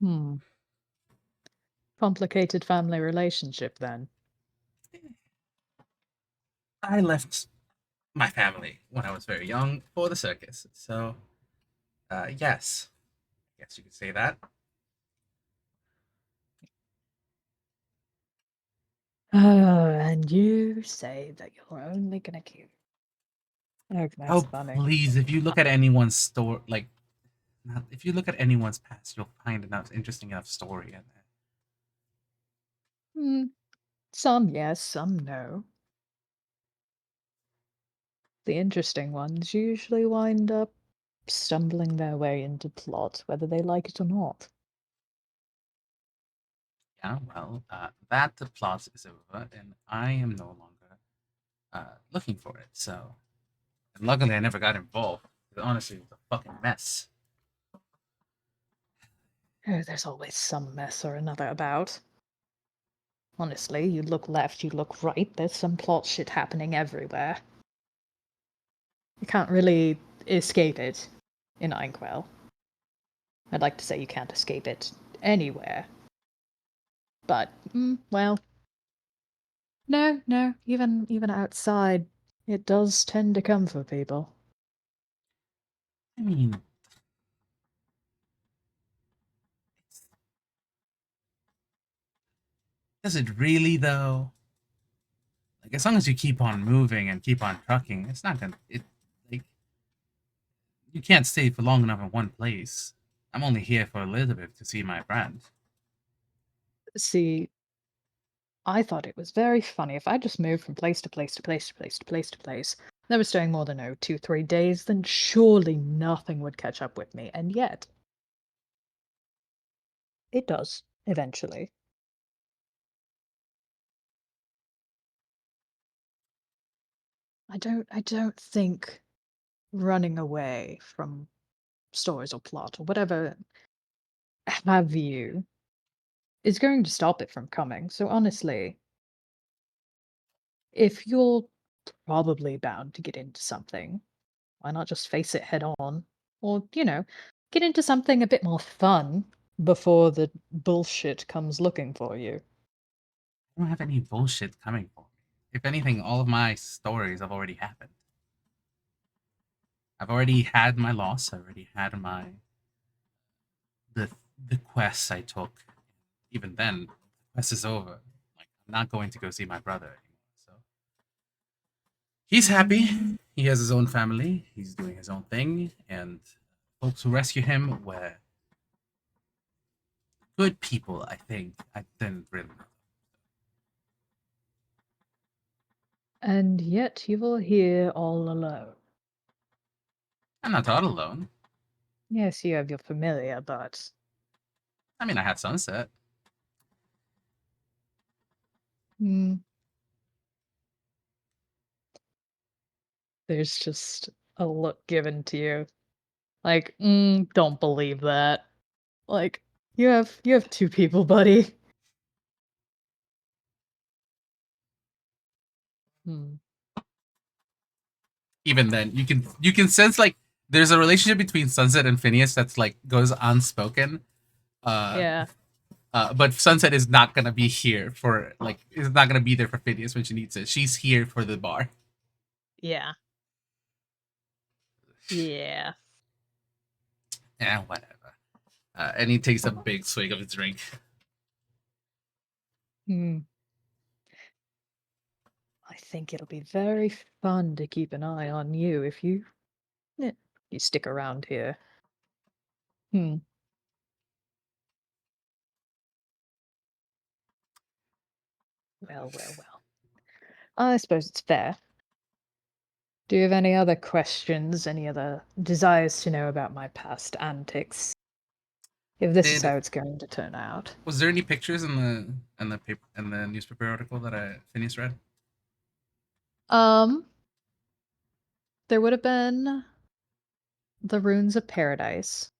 Hmm. Complicated family relationship then. I left my family when I was very young for the circus, so yes, I guess you could say that. Oh, and you say that you're only gonna keep. Oh, that's Oh, funny. please, if you look at anyone's story, like, if you look at anyone's past, you'll find enough interesting enough story in there. Hmm. Some yes, some no. The interesting ones usually wind up stumbling their way into plot, whether they like it or not. Yeah, well, that the plot is over, and I am no longer looking for it. So, and luckily, I never got involved. Honestly, it was a fucking mess. Oh, there's always some mess or another about. Honestly, you look left, you look right, there's some plot shit happening everywhere. You can't really escape it in Inkwell. I'd like to say you can't escape it anywhere. But, well, no, no, even outside, it does tend to come for people. I mean, does it really though? Like, as long as you keep on moving and keep on trucking, it's not gonna. It like you can't stay for long enough in one place. I'm only here for a little bit to see my friend. See, I thought it was very funny if I just moved from place to place to place to place to place to place, never staying more than 2, 3 days, then surely nothing would catch up with me. And yet, it does, eventually. I don't think running away from stories or plot or whatever have you is going to stop it from coming. So honestly, if you're probably bound to get into something, why not just face it head on? Or, get into something a bit more fun before the bullshit comes looking for you. I don't have any bullshit coming for me. If anything, all of my stories have already happened. I've already had my loss. I already had the the quests I took. Even then, the quest is over. Like I'm not going to go see my brother anymore. So he's happy. He has his own family. He's doing his own thing, and folks who rescue him were good people. I think I didn't really know. And yet you are here all alone. I'm not all alone. Yes, you have your familiar, but I mean, I have Sunset. mm, there's just a look given to you. Like, don't believe that. Like, you have two people, buddy. Hmm. Even then, you can sense like there's a relationship between Sunset and Phineas that's like goes unspoken. Uh, Yeah, but Sunset is not gonna be here for like is not gonna be there for Phineas when she needs it. She's here for the bar. yeah, yeah. Yeah, whatever. And he takes a big swig of his drink. Hmm. I think it'll be very fun to keep an eye on you if eh, you stick around here. Hmm. Well, well, well. I suppose it's fair. Do you have any other questions, any other desires to know about my past antics? If this is Did how it's going to turn out. Was there any pictures in the paper in the newspaper article that I Phineas read? Um, there would have been the runes of paradise,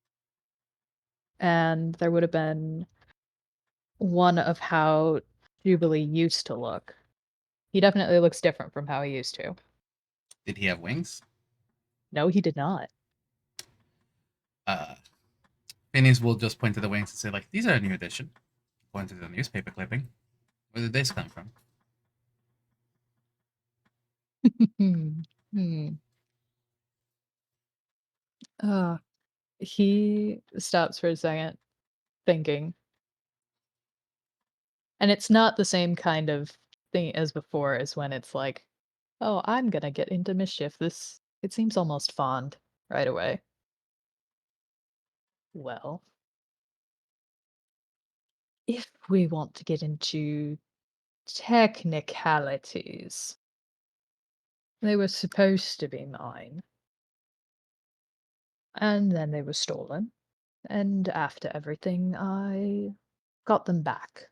and there would have been one of how Jubilee used to look. He definitely looks different from how he used to. Did he have wings? No, he did not. Uh, Phineas will just point to the wings and say like, "These are a new edition." Point to the newspaper clipping. Where did this come from? Hmm. Hmm. Uh, he stops for a second, thinking. And it's not the same kind of thing as before, as when it's like, "Oh, I'm gonna get into mischief." It seems almost fond right away. Well, if we want to get into technicalities, they were supposed to be mine, and then they were stolen, and after everything, I got them back.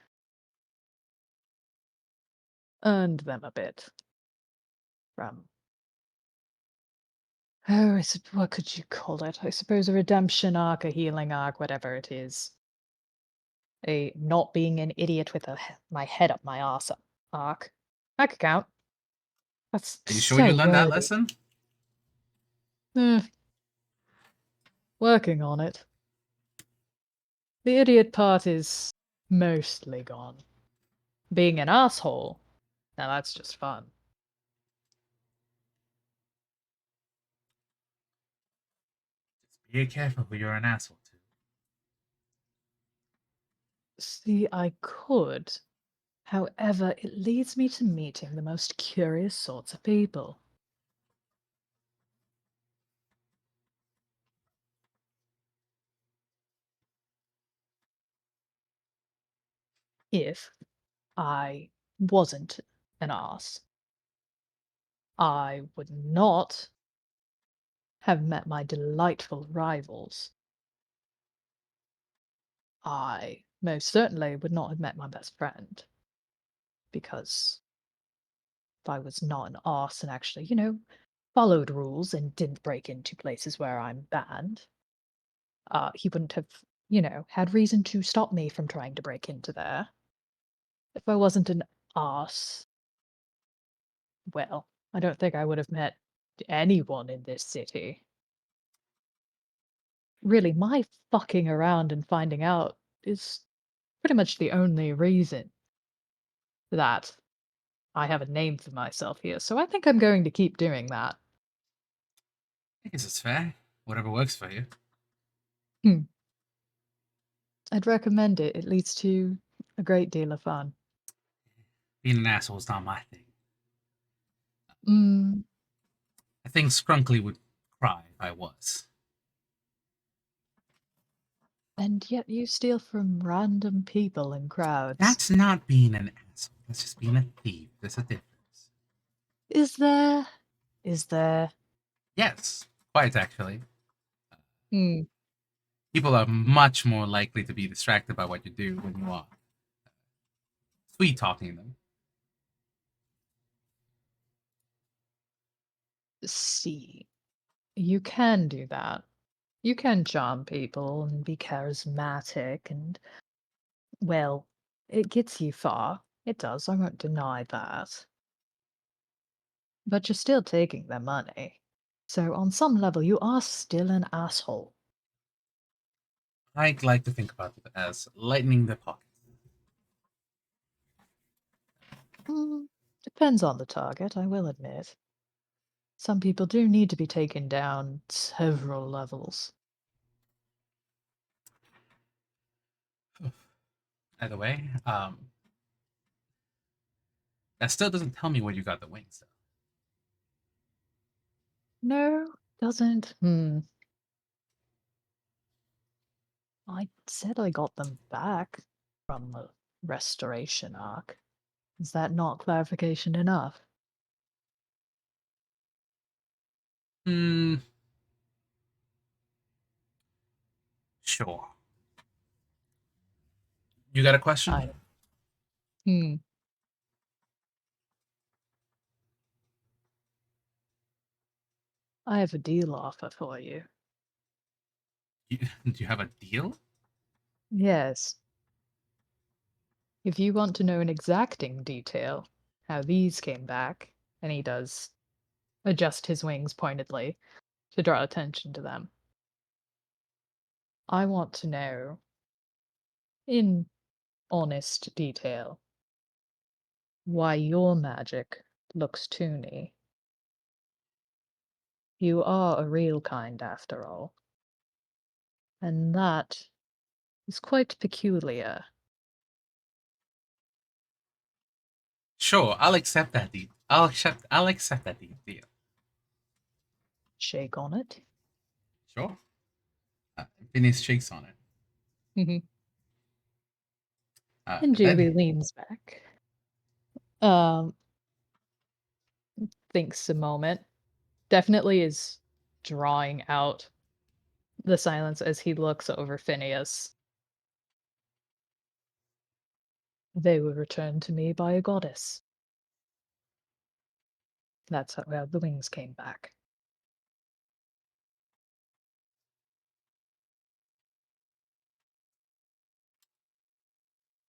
Earned them a bit from, oh, what could you call it? I suppose a redemption arc, a healing arc, whatever it is. A not being an idiot with my head up my arse arc. That could count. That's Are you sure you so learned that worthy. lesson? Eh, working on it. The idiot part is mostly gone. Being an asshole, now that's just fun. Just be careful who you're an asshole to. See, I could. However, it leads me to meeting the most curious sorts of people. If I wasn't an ass, I would not have met my delightful rivals. I most certainly would not have met my best friend, because if I was not an arse and actually, followed rules and didn't break into places where I'm banned, he wouldn't have had reason to stop me from trying to break into there. If I wasn't an arse, well, I don't think I would have met anyone in this city. Really, my fucking around and finding out is pretty much the only reason that I have a name for myself here, so I think I'm going to keep doing that. I guess it's fair. Whatever works for you. Hmm. I'd recommend it. It leads to a great deal of fun. Being an asshole is not my thing. Mm, I think Skrunkly would cry if I was. and yet you steal from random people in crowds. That's not being an asshole. That's just being a thief. There's a difference. Is there? Is there? Yes, quite actually. Hmm. People are much more likely to be distracted by what you do when you are sweet talking them. See, you can do that. You can charm people and be charismatic, and, well, it gets you far. It does, I won't deny that. But you're still taking their money. So, on some level, you are still an asshole. I'd like to think about it as lightening the pocket. Mm, depends on the target, I will admit. Some people do need to be taken down several levels. Either way, that still doesn't tell me where you got the wings, though. No, doesn't. I said I got them back from the restoration arc. Is that not clarification enough? Hmm, sure. You got a question? I hmm. I have a deal offer for you. Do you have a deal? Yes. If you want to know in exacting detail how these came back, and he does adjust his wings pointedly to draw attention to them. I want to know, in honest detail, why your magic looks toony. You are a real kind, after all, and that is quite peculiar. Sure, I'll accept that deal. I'll accept that deal. Shake on it. Sure. Phineas shakes on it. Mhm. And And then Jubi leans back. Um, thinks a moment. Definitely is drawing out the silence as he looks over Phineas. They were returned to me by a goddess. That's how the wings came back.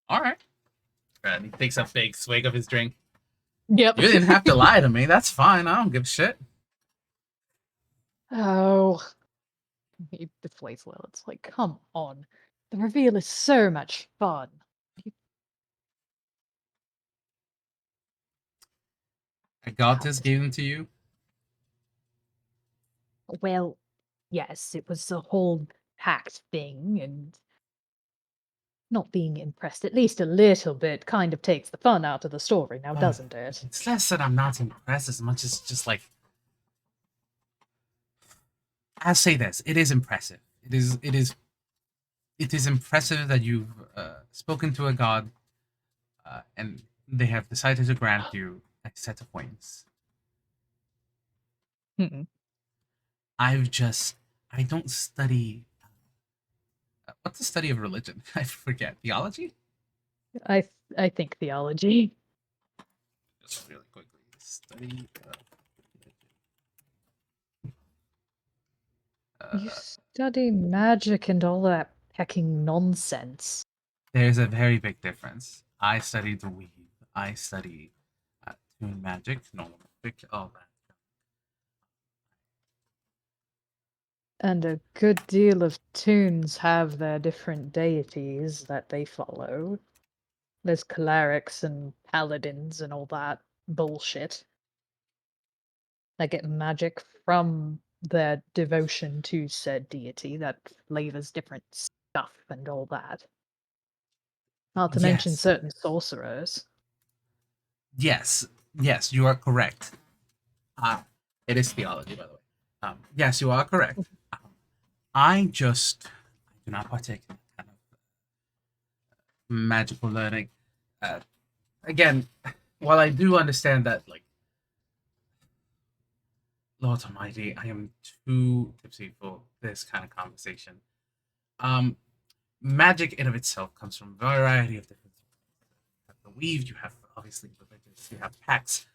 all right. And he takes a big swig of his drink. Yep. You didn't have to lie to me. That's fine. I don't give a shit. Oh, he deflates a little. It's like, come on. The reveal is so much fun. I got this, gave them to you. Well, yes, it was the whole hacked thing, and not being impressed, at least a little bit, kind of takes the fun out of the story now, doesn't it? It's less that I'm not impressed as much as just like I'll say this: it is impressive. It is impressive that you've spoken to a god and they have decided to grant you a set of wings. Mm-mm. I've just I don't study. What's the study of religion? I forget theology. I I think theology. Just really quickly, study of You religion. study magic and all that hecking nonsense. There's a very big difference. I study the weave. I study toon magic, normal magic, all that. And a good deal of toons have their different deities that they follow. There's clerics and paladins and all that bullshit. They get magic from their devotion to said deity that flavors different stuff and all that. Not to mention Yes, certain sorcerers. yes, yes, you are correct. It is theology, by the way. Yes, you are correct. I just do not partake in that kind of magical learning. Uh, Again, while I do understand that, like, Lord Almighty, I am too tipsy for this kind of conversation. Um, Magic in of itself comes from a variety of different things. You have the weave, you have obviously religious, you have pacts,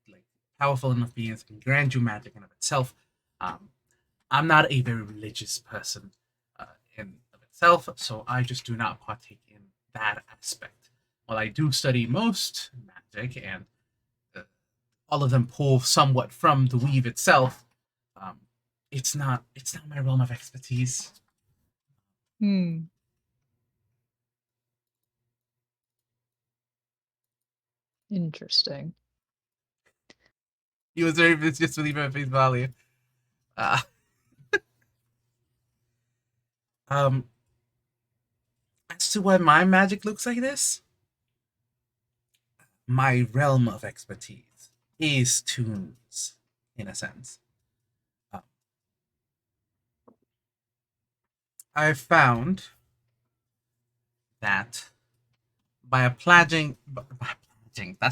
like powerful enough beings can grant you magic in of itself. Um, I'm not a very religious person uh, in of itself, so I just do not partake in that aspect. While I do study most magic, and uh, all of them pull somewhat from the weave itself, um, it's not my realm of expertise. Hmm. Interesting. He was very just believe at face value. Uh, um, as to why my magic looks like this, my realm of expertise is tunes, in a sense. Uh, I've found that that's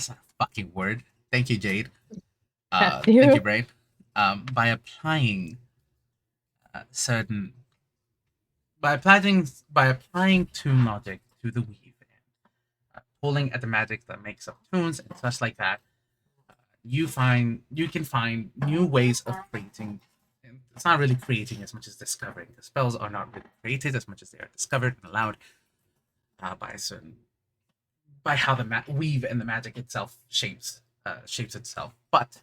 not a fucking word. Thank you, Jade. Thank you, Matthew? Brain. By applying certain by applying tune logic to the weave and pulling at the magic that makes up tunes and such like that, you can find new ways of creating. It's not really creating as much as discovering. The spells are not really created as much as they are discovered and allowed by how the weave and the magic itself shapes itself. But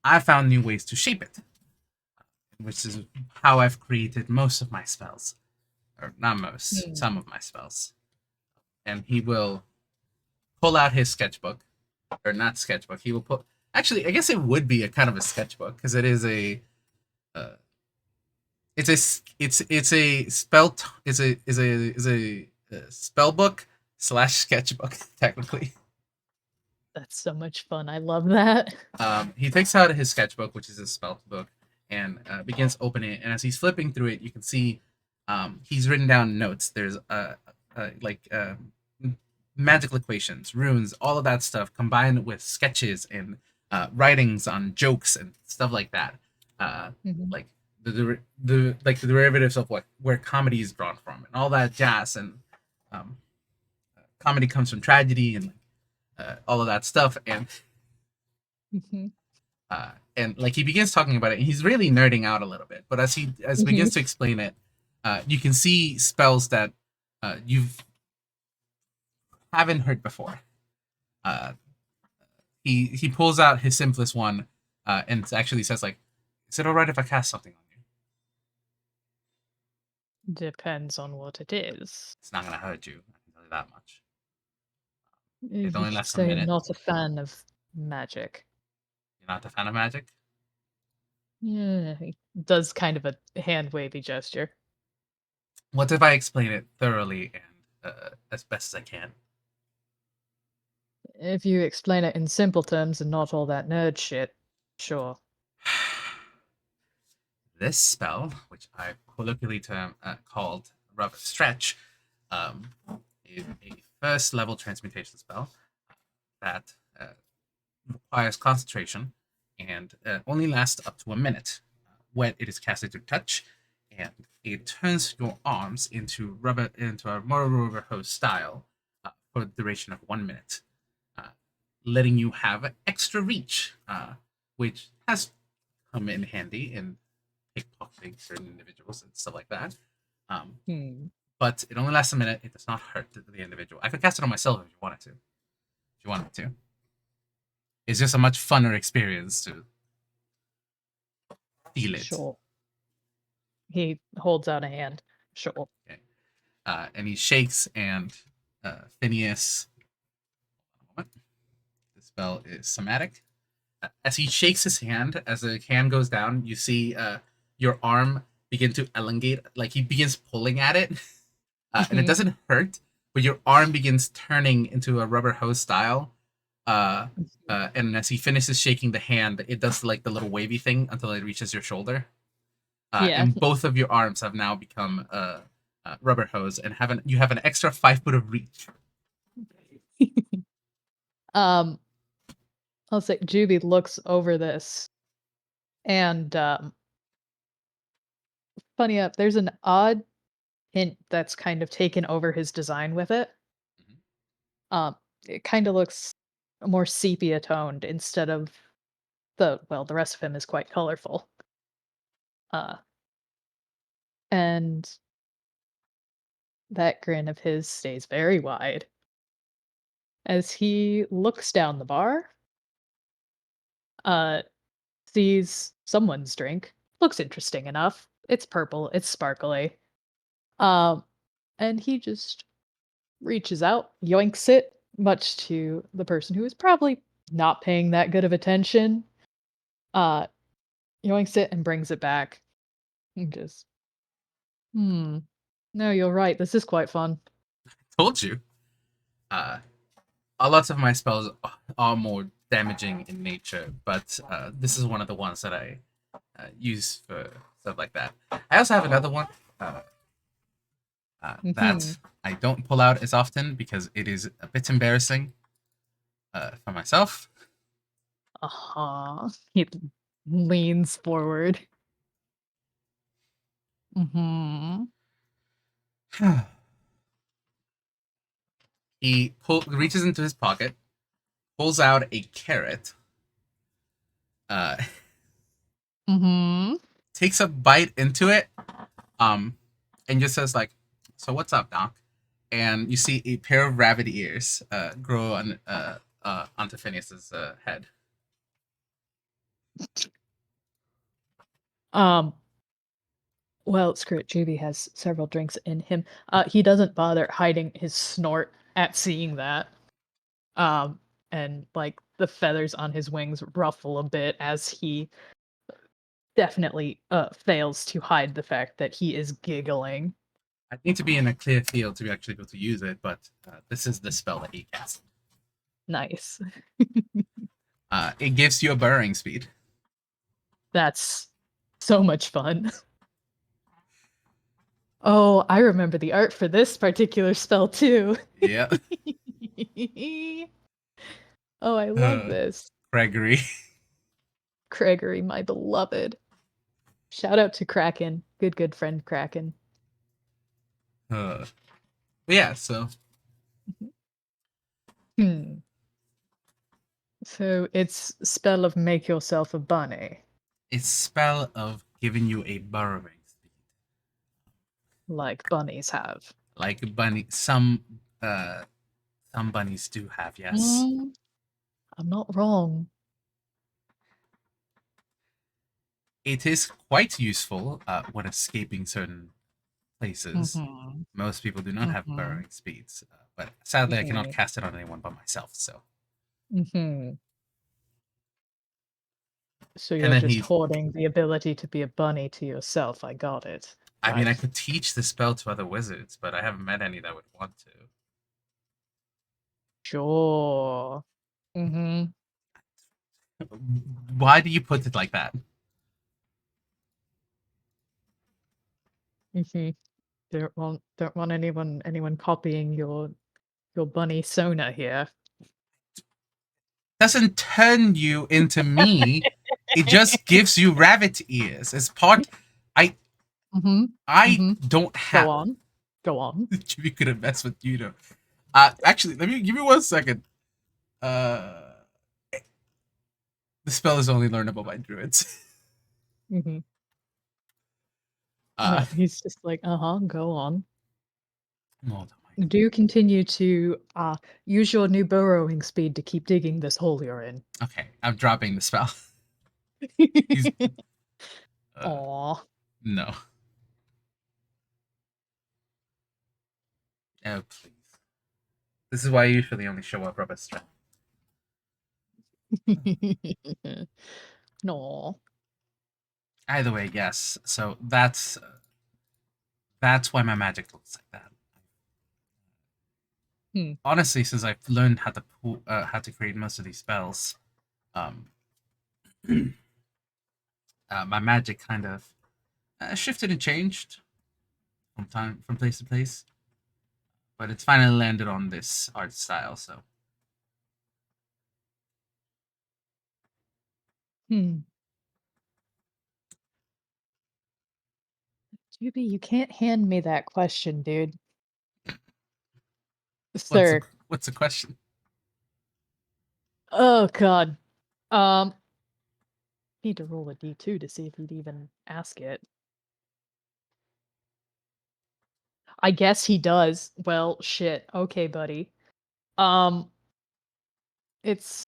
I found new ways to shape it, which is how I've created most of my spells, or not most, Hmm. some of my spells. And he will pull out his sketchbook, or not sketchbook. He will put. Actually, I guess it would be a kind of a sketchbook because it is a. Uh, it's a spell. Is a spell book slash sketchbook technically. That's so much fun. I love that. He takes out his sketchbook, which is a spell book, and begins opening it. And as he's flipping through it, you can see he's written down notes. There's like magical equations, runes, all of that stuff combined with sketches and writings on jokes and stuff like that. Mhm. Like the derivatives of what where comedy is drawn from and all that jazz. And um, comedy comes from tragedy and all of that stuff. Mhm. And like he begins talking about it, and he's really nerding out a little bit. But as he begins Mhm. to explain it, you can see spells that you've haven't heard before. Uh, he pulls out his simplest one, and actually says like, "Is it all right if I cast something on you? Depends on what it is. It's not gonna hurt you. I can tell you that much. It only lasts a So you're minute. not a fan of magic. You're not a fan of magic. Yeah, he does kind of a hand wavy gesture. What if I explain it thoroughly and as best as I can? If you explain it in simple terms and not all that nerd shit, sure. This spell, which I colloquially called Rubber Stretch, um, is a first level transmutation spell that requires concentration and only lasts up to a minute when it is casted through touch, and it turns your arms into a more rubber hose style for the duration of 1 minute, uh, letting you have extra reach, which has come in handy in pickpocketing certain individuals and stuff like that. Um, Hmm. but it only lasts a minute. It does not hurt the individual. I could cast it on myself if you wanted to. If you wanted to, it's just a much funner experience to feel it. Sure. He holds out a hand. Sure. Okay. And he shakes, and Phineas. The spell is somatic. As he shakes his hand, as the hand goes down, you see your arm begin to elongate. Like he begins pulling at it, and it Mhm. doesn't hurt, but your arm begins turning into a rubber hose style. Uh, and as he finishes shaking the hand, it does like the little wavy thing until it reaches your shoulder. Yeah. And both of your arms have now become rubber hose, and you have an extra 5 foot of reach. um, I'll say Jubi looks over this, and funny up, there's an odd hint that's kind of taken over his design with it. Mhm. It kind of looks more sepia toned instead of the rest of him is quite colorful. Uh, and that grin of his stays very wide as he looks down the bar, uh, sees someone's drink. Looks interesting enough. It's purple, it's sparkly. Um, and he just reaches out, yoinks it, much to the person who is probably not paying that good of attention. Uh, yoinks it and brings it back. And just, hmm. No, you're right. This is quite fun. Told you. Uh, a lot of my spells are more damaging in nature, but this is one of the ones that I use for stuff like that. I also have another one Mm-hmm. that I don't pull out as often because it is a bit embarrassing for myself. Uh-huh. He leans forward. Mm-hmm. Reaches into his pocket, pulls out a carrot, uh, Mm-hmm. takes a bite into it, um, and just says like, "So what's up, Doc?" And you see a pair of rabbit ears grow onto Phineas's head. Um, well, screw it. Juby has several drinks in him. He doesn't bother hiding his snort at seeing that. Um, and like the feathers on his wings ruffle a bit as he definitely fails to hide the fact that he is giggling. I need to be in a clear field to actually be able to use it, but this is the spell that he casts. Nice. It gives you a burrowing speed. That's so much fun. Oh, I remember the art for this particular spell too. Yeah. Oh, I love this. Gregory. Gregory, my beloved. Shout out to Kraken. Good friend Kraken. But yeah, so Hmm. So it's spell of make yourself a bunny, it's spell of giving you a burrowing speed. like bunnies have. Like a bunny, some bunnies do have, yes. Mm, I'm not wrong. It is quite useful when escaping certain places. Mm-hmm. Most people do not have Mm-hmm. burrowing speeds, but sadly, I cannot Mm-hmm. cast it on anyone but myself. So, Mm-hmm. So and you're then just he, hoarding the ability to be a bunny to yourself. I got it. I mean, I Right. could teach the spell to other wizards, but I haven't met any that would want to. Sure. Mm-hmm. Why do you put it like that? Mm-hmm. Don't want anyone copying your bunny Sona here. Doesn't turn you into me. It just gives you rabbit ears. It's part. I Mm-hmm. I Mm-hmm. don't Go have. on. Go on. We could have messed with you, know. Actually, let me give me 1 second. Uh, the spell is only learnable by druids. Mm-hmm. He's just like, go on. Oh my Do continue to use your new burrowing speed to keep digging this hole you're in. Okay, I'm dropping the spell. He's Aw. no. Oh please. This is why I usually only show up rubber strength. No. Either way, yes. So that's why my magic looks like that. Hmm. Honestly, since I've learned how to create most of these spells, um, my magic kind of shifted and changed from place to place, but it's finally landed on this art style. So Hmm. Jubi, you can't hand me that question, dude. what's the Sir. what's the question? Oh god. Um Need to roll a D2 to see if he'd even ask it. I guess he does. Well, shit. Okay, buddy. Um it's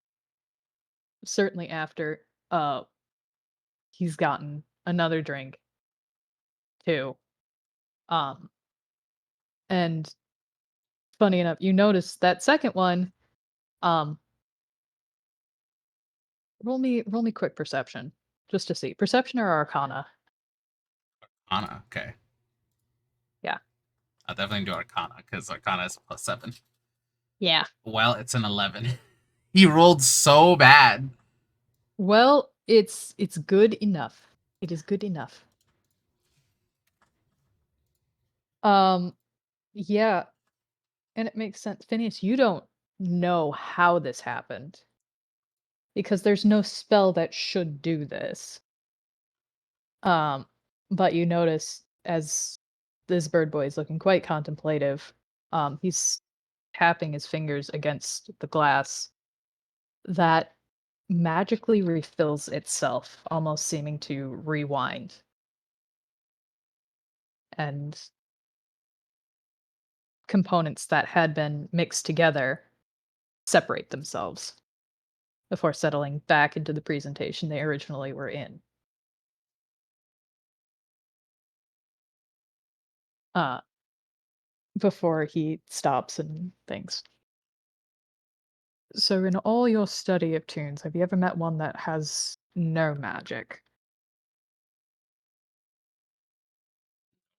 certainly after he's gotten another drink too. Um and funny enough, you notice that second one, um roll me quick perception just to see. Perception or arcana? Arcana. Okay, Yeah. I'll definitely do Arcana because Arcana is +7. Yeah. Well, it's an 11. He rolled so bad. Well, it's good enough. It is good enough. Um yeah, and it makes sense. Phineas, you don't know how this happened because there's no spell that should do this. Um, but you notice as this bird boy is looking quite contemplative, he's tapping his fingers against the glass that magically refills itself, almost seeming to rewind. And components that had been mixed together separate themselves before settling back into the presentation they originally were in. Uh, before he stops and thinks. So, in all your study of tunes, have you ever met one that has no magic?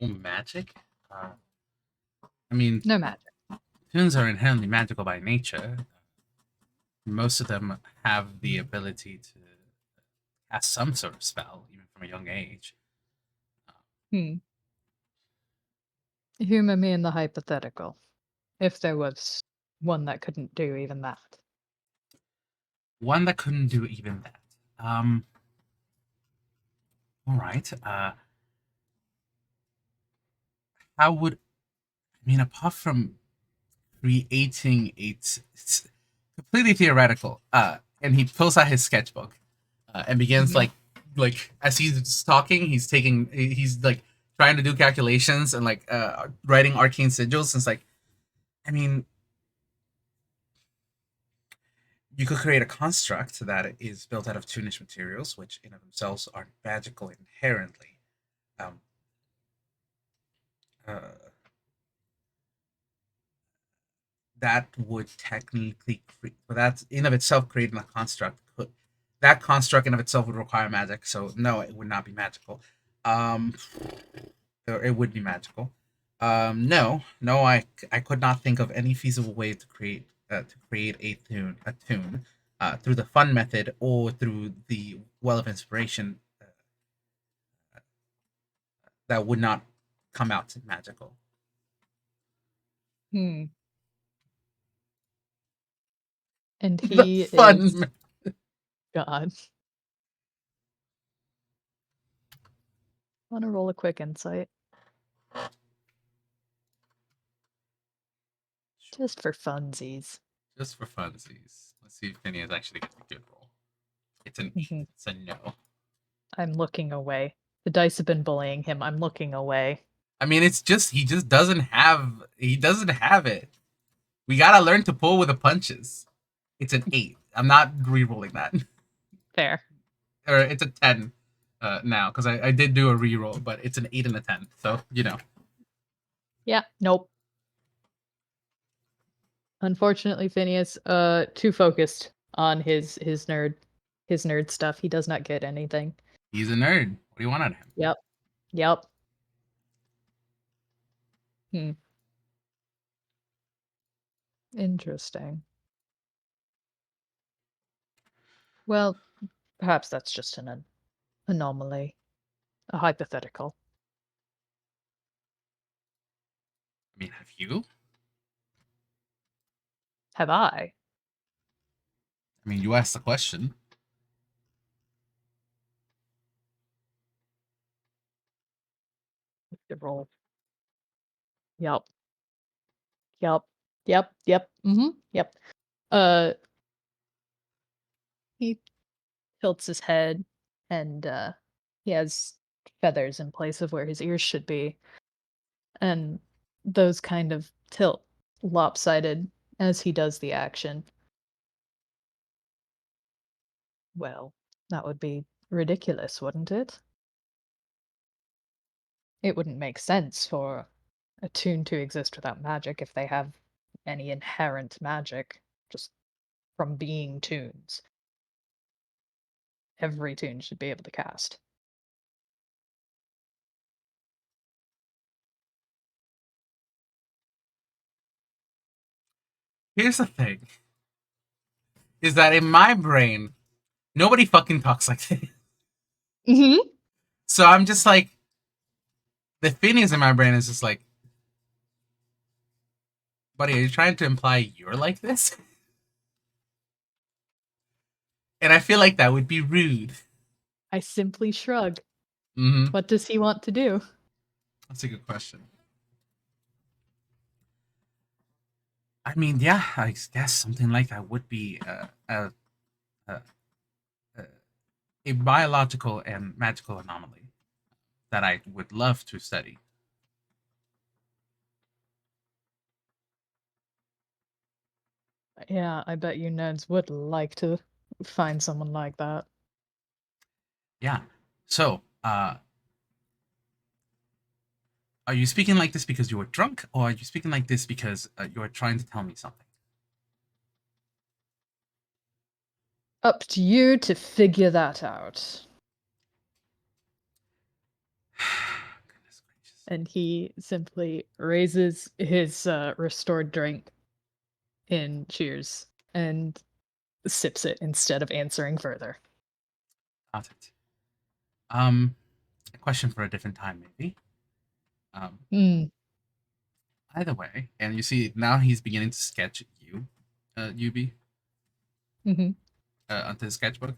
Oh, magic. Uh, I mean, No magic. tunes are inherently magical by nature. Most of them have the ability to cast some sort of spell, even from a young age. Hmm. Humor me in the hypothetical. If there was one that couldn't do even that. One that couldn't do even that. All right. How would I mean apart from creating it's completely theoretical. And he pulls out his sketchbook and begins Mhm. like as he's talking, he's like trying to do calculations and like writing arcane sigils. And it's like, I mean, you could create a construct that is built out of tunish materials, which in of themselves are magical inherently. Um, uh, that would technically create, but that in of itself creating a construct could that construct in of itself would require magic. So no, it would not be magical. Um, or it would be magical. No, I could not think of any feasible way to create a tune through the fun method or through the well of inspiration that would not come out magical. Hmm. And The he is fun. God. Want to roll a quick insight? Just for funsies. Just for funsies. Let's see if Phineas actually gets a good roll. It's an 8. Mhm. It's a no. I'm looking away. The dice have been bullying him. I'm looking away. I mean, it's just he just doesn't have it. We gotta learn to pull with the punches. It's an 8. I'm not re-rolling that. Fair. Or it's a 10 now, because I did do a re-roll, but it's an 8 and a 10. So, Yeah, nope. Unfortunately, Phineas, too focused on his nerd stuff. He does not get anything. he's a nerd. What do you want out of him? Yep. Yep. Hmm. Interesting. Well, perhaps that's just an anomaly, a hypothetical. I mean, have you? Have I? I mean, you asked the question. Good roll. Yep. Yep. Yep. Yep. Yep. Uh, he tilts his head, and he has feathers in place of where his ears should be, and those kind of tilt lopsided as he does the action. Well, that would be ridiculous, wouldn't it? It wouldn't make sense for a tune to exist without magic if they have any inherent magic just from being tunes. Every tune should be able to cast. Here's the thing: is that in my brain, nobody fucking talks like this. Mm-hmm. So I'm just like, the Phineas in my brain is just like, buddy, are you trying to imply you're like this? And I feel like that would be rude. I simply shrug. Mm-hmm. What does he want to do? That's a good question. I mean, yeah, I guess something like that would be a, a biological and magical anomaly that I would love to study. Yeah, I bet you nerds would like to find someone like that. Yeah. So, are you speaking like this because you were drunk, or are you speaking like this because you are trying to tell me something? Up to you to figure that out. Goodness gracious. And he simply raises his restored drink in cheers and sips it instead of answering further. Got it. Um, a question for a different time, maybe. Um, Hmm. either way, and you see now he's beginning to sketch you, Jubi, Mm-hmm. onto his sketchbook,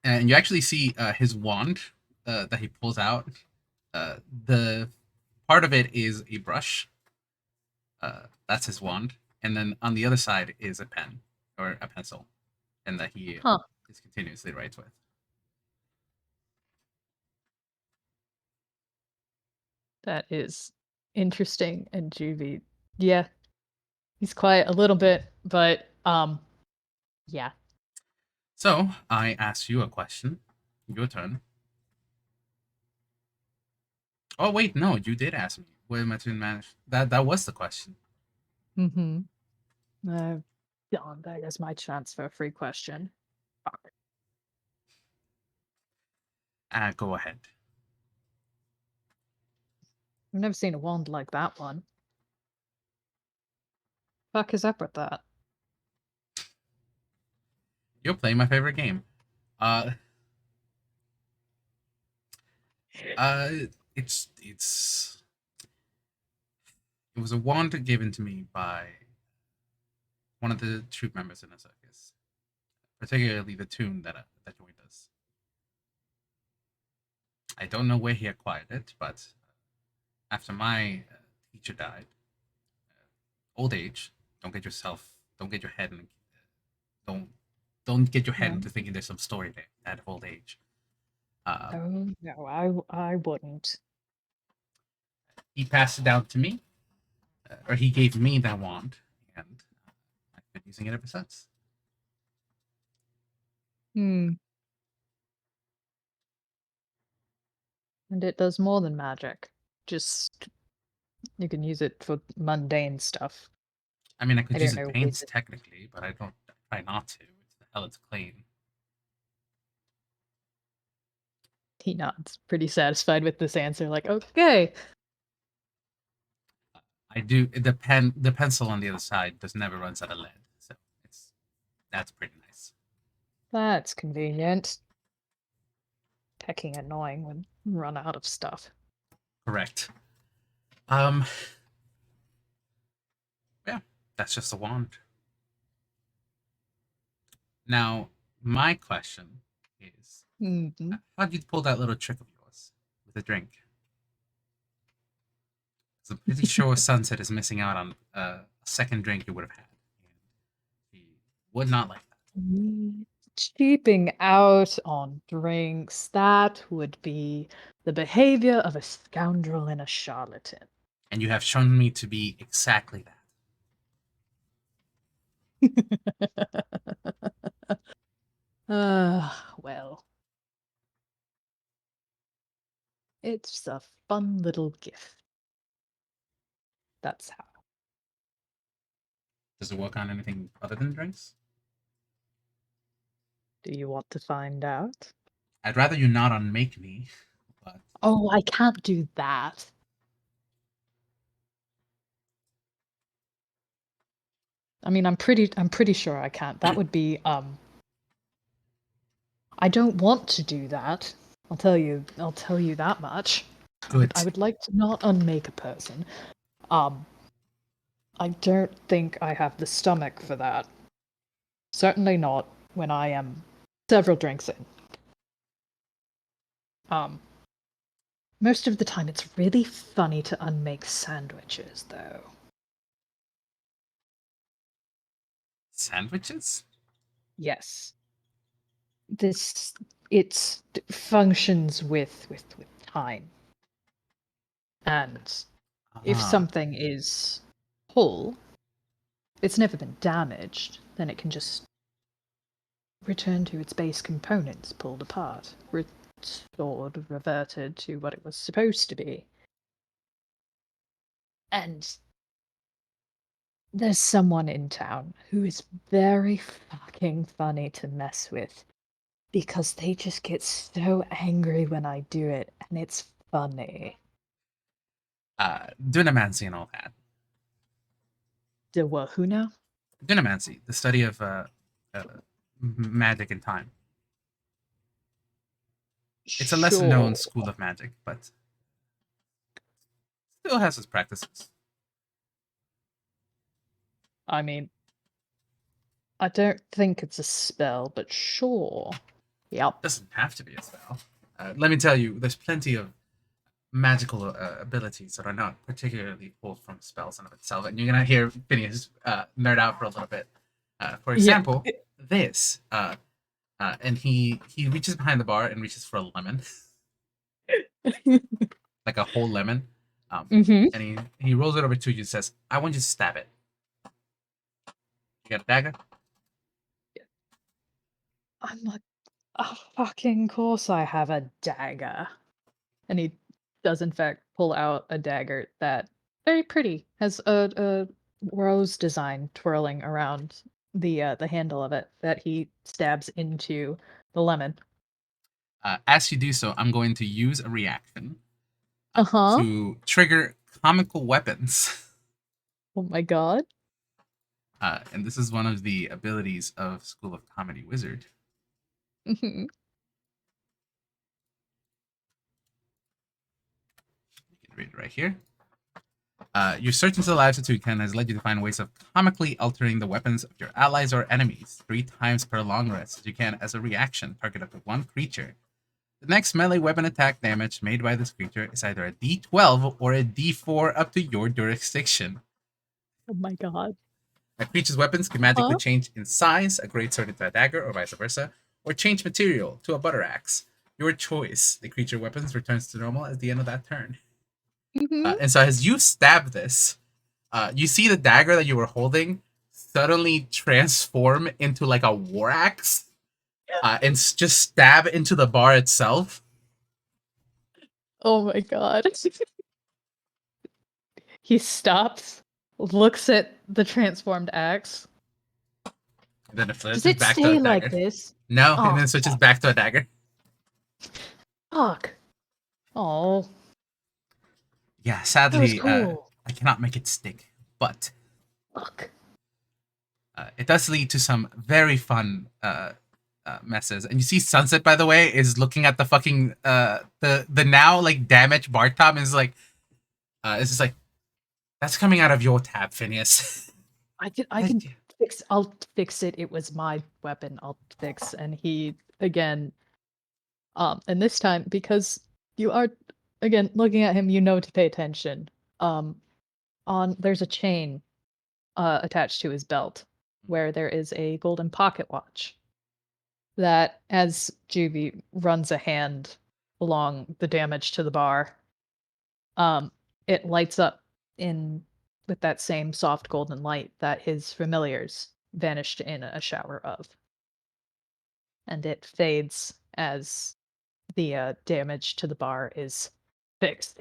and you actually see his wand that he pulls out. The part of it is a brush. That's his wand, and then on the other side is a pen or a pencil, and that he Huh. is continuously writes with. That is interesting and juvie. Yeah, he's quiet a little bit, but yeah. So I asked you a question. Your turn. Oh wait, no, you did ask me. What am I to manage? That was the question. Mm-hmm. Darn, that is my chance for a free question. Fuck. Go ahead. I've never seen a wand like that one. Fuck is up with that? You're playing my favorite game. Uh, uh, it's it was a wand given to me by one of the troop members in the circus, particularly the tune that joined us. I don't know where he acquired it, but after my teacher died, old age. Don't get yourself. Don't get your head in. Don't don't get your head No. into thinking there's some story there. At old age. Oh no, I wouldn't. He passed it down to me, or he gave me that wand, and I've been using it ever since. Hmm. And it does more than magic. Just you can use it for mundane stuff. I mean, I I could use don't it know paints wizard. technically, but I don't try not to. It's the hell it's clean. He nods, pretty satisfied with this answer. Like, okay, I do the pencil on the other side does never runs out of lead, so it's that's pretty nice. that's convenient. Pecking annoying when you run out of stuff. Correct. Um, yeah, that's just a wand. Now, my question is, Hmm. how did you pull that little trick of yours with a drink? 'Cause I'm pretty sure Sunset is missing out on a second drink you would have had. And he would not like that. Cheaping out on drinks, that would be the behavior of a scoundrel and a charlatan. And you have shown me to be exactly that. Well, it's a fun little gift. That's how. Does it work on anything other than drinks? Do you want to find out? I'd rather you not unmake me, but Oh, I can't do that. I mean, I'm pretty sure I can't. That would be I don't want to do that. I'll tell you that much. I good. would like to not unmake a person. Um I don't think I have the stomach for that. Certainly not when I am several drinks in. Um Most of the time it's really funny to unmake sandwiches though. Sandwiches? Yes. This it functions with time. And if Ah, something is whole, it's never been damaged, then it can just return to its base components, pulled apart, restored, reverted to what it was supposed to be. And there's someone in town who is very fucking funny to mess with because they just get so angry when I do it, and it's funny. dunamancy and all that. The wahoo now? Dunamancy, the study of uh, magic and time. It's a lesser known Sure. school of magic, but still has its practices. I mean, I don't think it's a spell, but sure. Yep. Doesn't have to be a spell. Let me tell you, there's plenty of magical abilities that are not particularly pulled from spells in of itself, and you're gonna hear Phineas nerd out for a little bit. For Yeah. example, this, and he reaches behind the bar and reaches for a lemon, like a whole lemon, Mm-hmm. and he rolls it over to you and says, "I want you to stab it. You got a dagger?" I'm like, oh, fucking course I have a dagger. And he does, in fact, pull out a dagger that very pretty has a rose design twirling around the handle of it that he stabs into the lemon. As you do so, I'm going to use a reaction Uh huh. to trigger comical weapons. Oh my god. And this is one of the abilities of School of Comedy Wizard. Hmm. You can read it right here. Your search into the lives of Toonkind has led you to find ways of comically altering the weapons of your allies or enemies 3 times per long rest. You can, as a reaction, target up to one creature. The next melee weapon attack damage made by this creature is either a d12 or a d4 up to your jurisdiction. Oh my god. A creature's weapons can magically Huh? change in size, a greatsword into a dagger, or vice versa, or change material to a butter axe. Your choice. The creature weapons returns to normal at the end of that turn. Mm-hmm. And so as you stab this, you see the dagger that you were holding suddenly transform into like a war axe and just stab into the bar itself. Oh my god. He stops, looks at the transformed axe. And then it Does switches it back to a stay like dagger. this? No, and Oh, then it switches back to a dagger. fuck. Oh, Yeah, that was sadly, cool. I cannot make it stick, but Fuck. it does lead to some very fun messes. And you see, Sunset, by the way, is looking at the fucking the now like damaged bar top and is like, it's just like that's coming out of your tab, Phineas. I can fix. I'll fix it. It was my weapon. I'll fix. And he again. And this time because you are again looking at him, you know to pay attention. On there's a chain attached to his belt where there is a golden pocket watch that as Jubi runs a hand along the damage to the bar, um, it lights up in with that same soft golden light that his familiars vanished in a shower of. And it fades as the damage to the bar is fixed.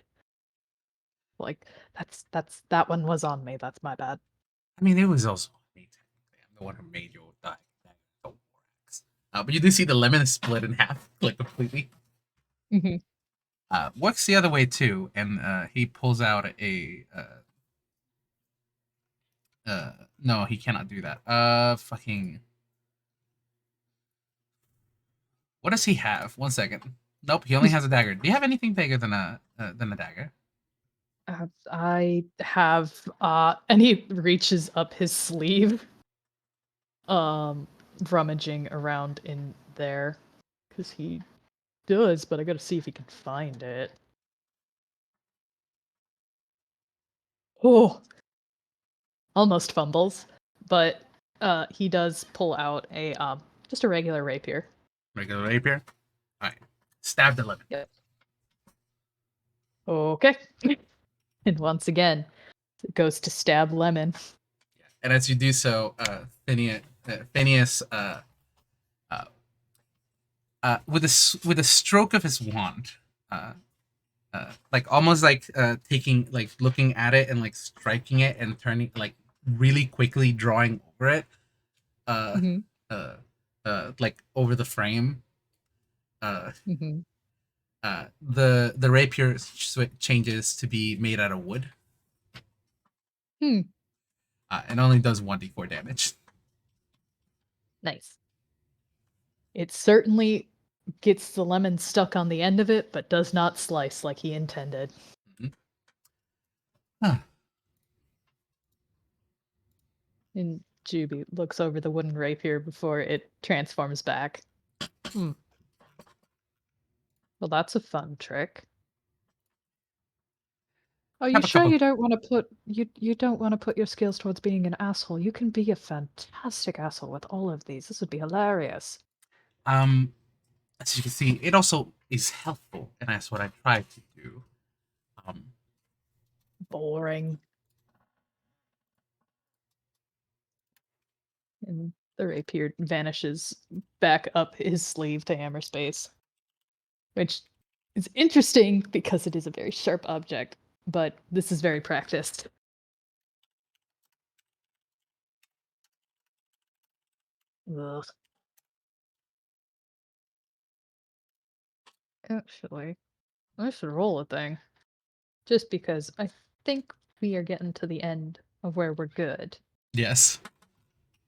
Like that one was on me. That's my bad. I mean, it was also me technically. I'm the one who made your die. But you do see the lemon is split in half, like completely. Hmm. Works the other way too, and he pulls out a. No, he cannot do that. Fucking. What does he have? 1 second. Nope, he only has a dagger. Do you have anything bigger than a dagger? I have and he reaches up his sleeve, um, rummaging around in there because he does, but I gotta see if he can find it. Oh, almost fumbles, but he does pull out a just a regular rapier. Regular rapier. All right, stab the lemon. Yep. Okay. And once again, it goes to stab Lemon. And as you do so, Phineas, uh, with a stroke of his wand, uh, like almost like taking like looking at it and like striking it and turning like really quickly drawing over it, uh, Mm-hmm. uh, like over the frame. Uh, Mm-hmm. the rapier changes to be made out of wood. Hmm. It only does 1d4 damage. Nice. It certainly gets the lemon stuck on the end of it, but does not slice like he intended. Mm-hmm. Huh. And Jubi looks over the wooden rapier before it transforms back. Hmm. Well, that's a fun trick. Are you Have a sure couple. you don't want to put you don't want to put your skills towards being an asshole? You can be a fantastic asshole with all of these. This would be hilarious. Um, as you can see, it also is helpful, and that's what I try to do. Um, Boring. And the rapier vanishes back up his sleeve to hammer space, which is interesting because it is a very sharp object, but this is very practiced. Ugh. Actually, I should roll a thing. Just because I think we are getting to the end of where we're good. yes.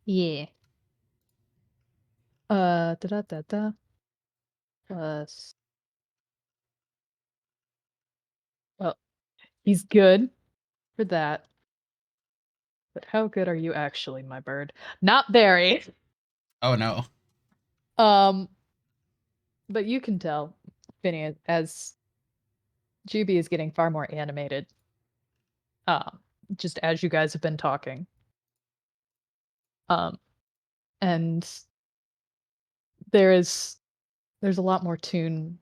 Yeah. Da da da da. Plus. Well, he's good for that. But how good are you actually, my bird? Not very. Oh no. Um, but you can tell, Phineas, as Jubi is getting far more animated. Um, just as you guys have been talking. Um, and there is there's a lot more tune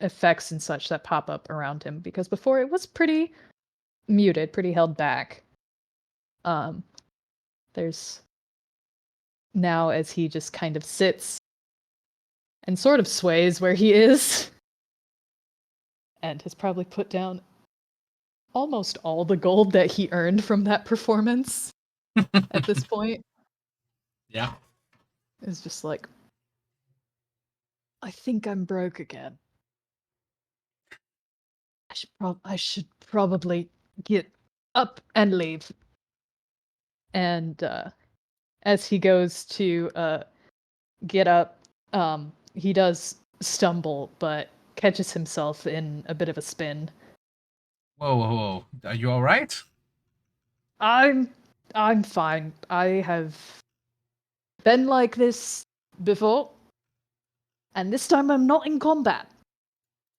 effects and such that pop up around him because before it was pretty muted, pretty held back. Um, there's now as he just kind of sits and sort of sways where he is and has probably put down almost all the gold that he earned from that performance at this point. Yeah. Is just like, I think I'm broke again. I should probably get up and leave. And as he goes to get up, he does stumble, but catches himself in a bit of a spin. Whoa, whoa, whoa. Are you all right? I'm I'm fine. I have been like this before, and this time I'm not in combat.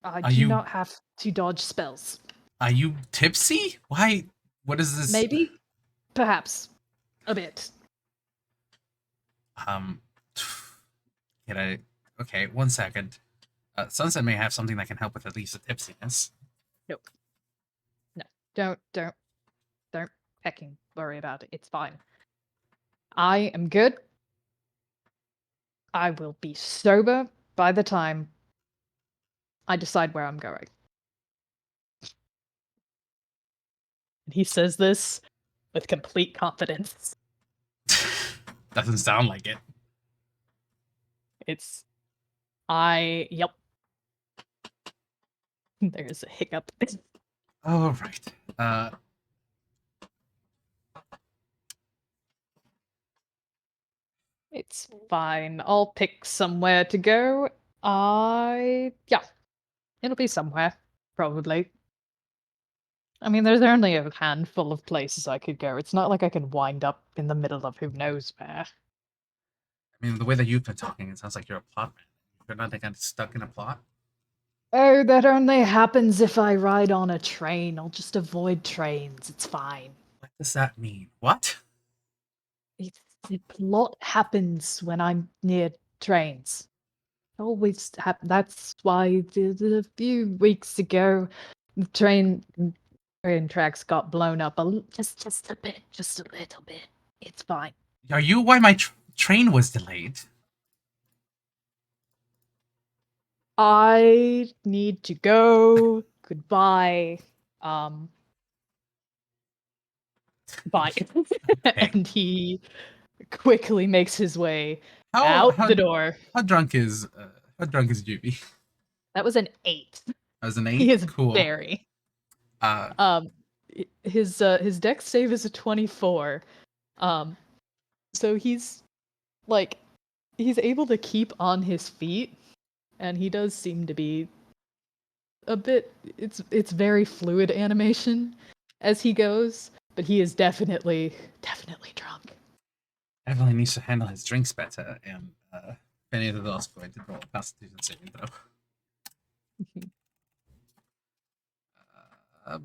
I Are do you not have to dodge spells. are you tipsy? Why? What is this? Maybe, perhaps, a bit. Um, can I? Okay, 1 second. Sunset may have something that can help with at least the tipsiness. Nope. No. Don't hecking worry about it. It's fine. I am good. I will be sober by the time I decide where I'm going. And he says this with complete confidence. Doesn't sound like it. It's yep. There's a hiccup. All right. It's fine. I'll pick somewhere to go. Yeah. It'll be somewhere, probably. I mean, there's only a handful of places I could go. It's not like I can wind up in the middle of who knows where. I mean, the way that you've been talking, it sounds like you're a plot man. You're not like stuck in a plot. Oh, that only happens if I ride on a train. I'll just avoid trains. It's fine. What does that mean? What? The plot happens when I'm near trains. Always happen. That's why a few weeks ago, the train tracks got blown up. Just a bit, just a little bit. It's fine. Are you why my train was delayed? I need to go. Goodbye. Bye. Hey, And he quickly makes his way how out how the door. how drunk is Jubi? That was an 8. As an He 8? is Cool. very. Uh, Um, his dex save is a 24. Um, so like he's able to keep on his feet, and he does seem to be a bit. It's very fluid animation as he goes, but he is definitely drunk. Evelyn needs to handle his drinks better, and Phineas is also going to roll a Constitution saving throw. Uh,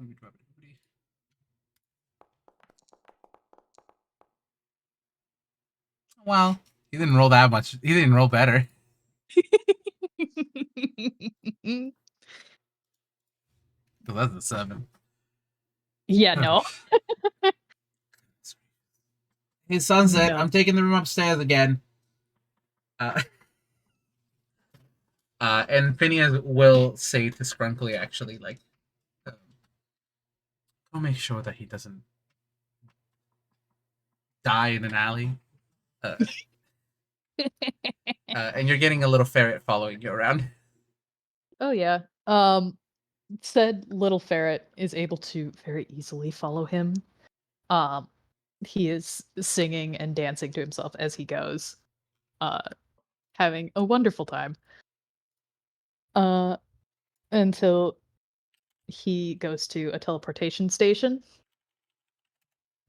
well, he didn't roll that much. He didn't roll better. So that's a 7. Yeah, no. Hey, Sunset, No. I'm taking the room upstairs again. Uh, and Phineas will say to Scrunkly, actually, like, go make sure that he doesn't die in an alley. Uh, and you're getting a little ferret following you around. Oh yeah. Said little ferret is able to very easily follow him. Um, he is singing and dancing to himself as he goes, uh, having a wonderful time. Uh, until he goes to a teleportation station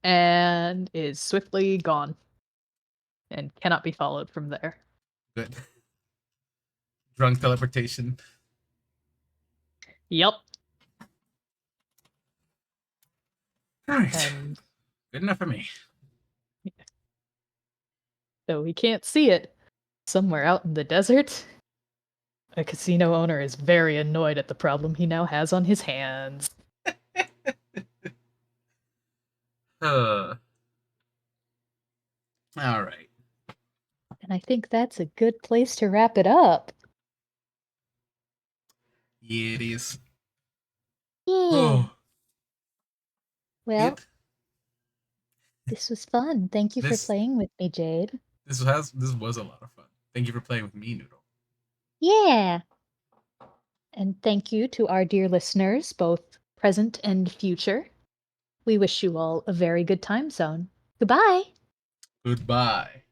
and is swiftly gone and cannot be followed from there. Good. Drunk teleportation. Yep. All right. And Good enough for me. though he can't see it, somewhere out in the desert, A casino owner is very annoyed at the problem he now has on his hands. All right. And I think that's a good place to wrap it up. Yeah, it is. Yeah. Oh, Well, it this was fun. Thank you for this playing with me, Jade. this was a lot of fun. Thank you for playing with me, Noodle. Yeah. And thank you to our dear listeners, both present and future. We wish you all a very good time zone. Goodbye. Goodbye.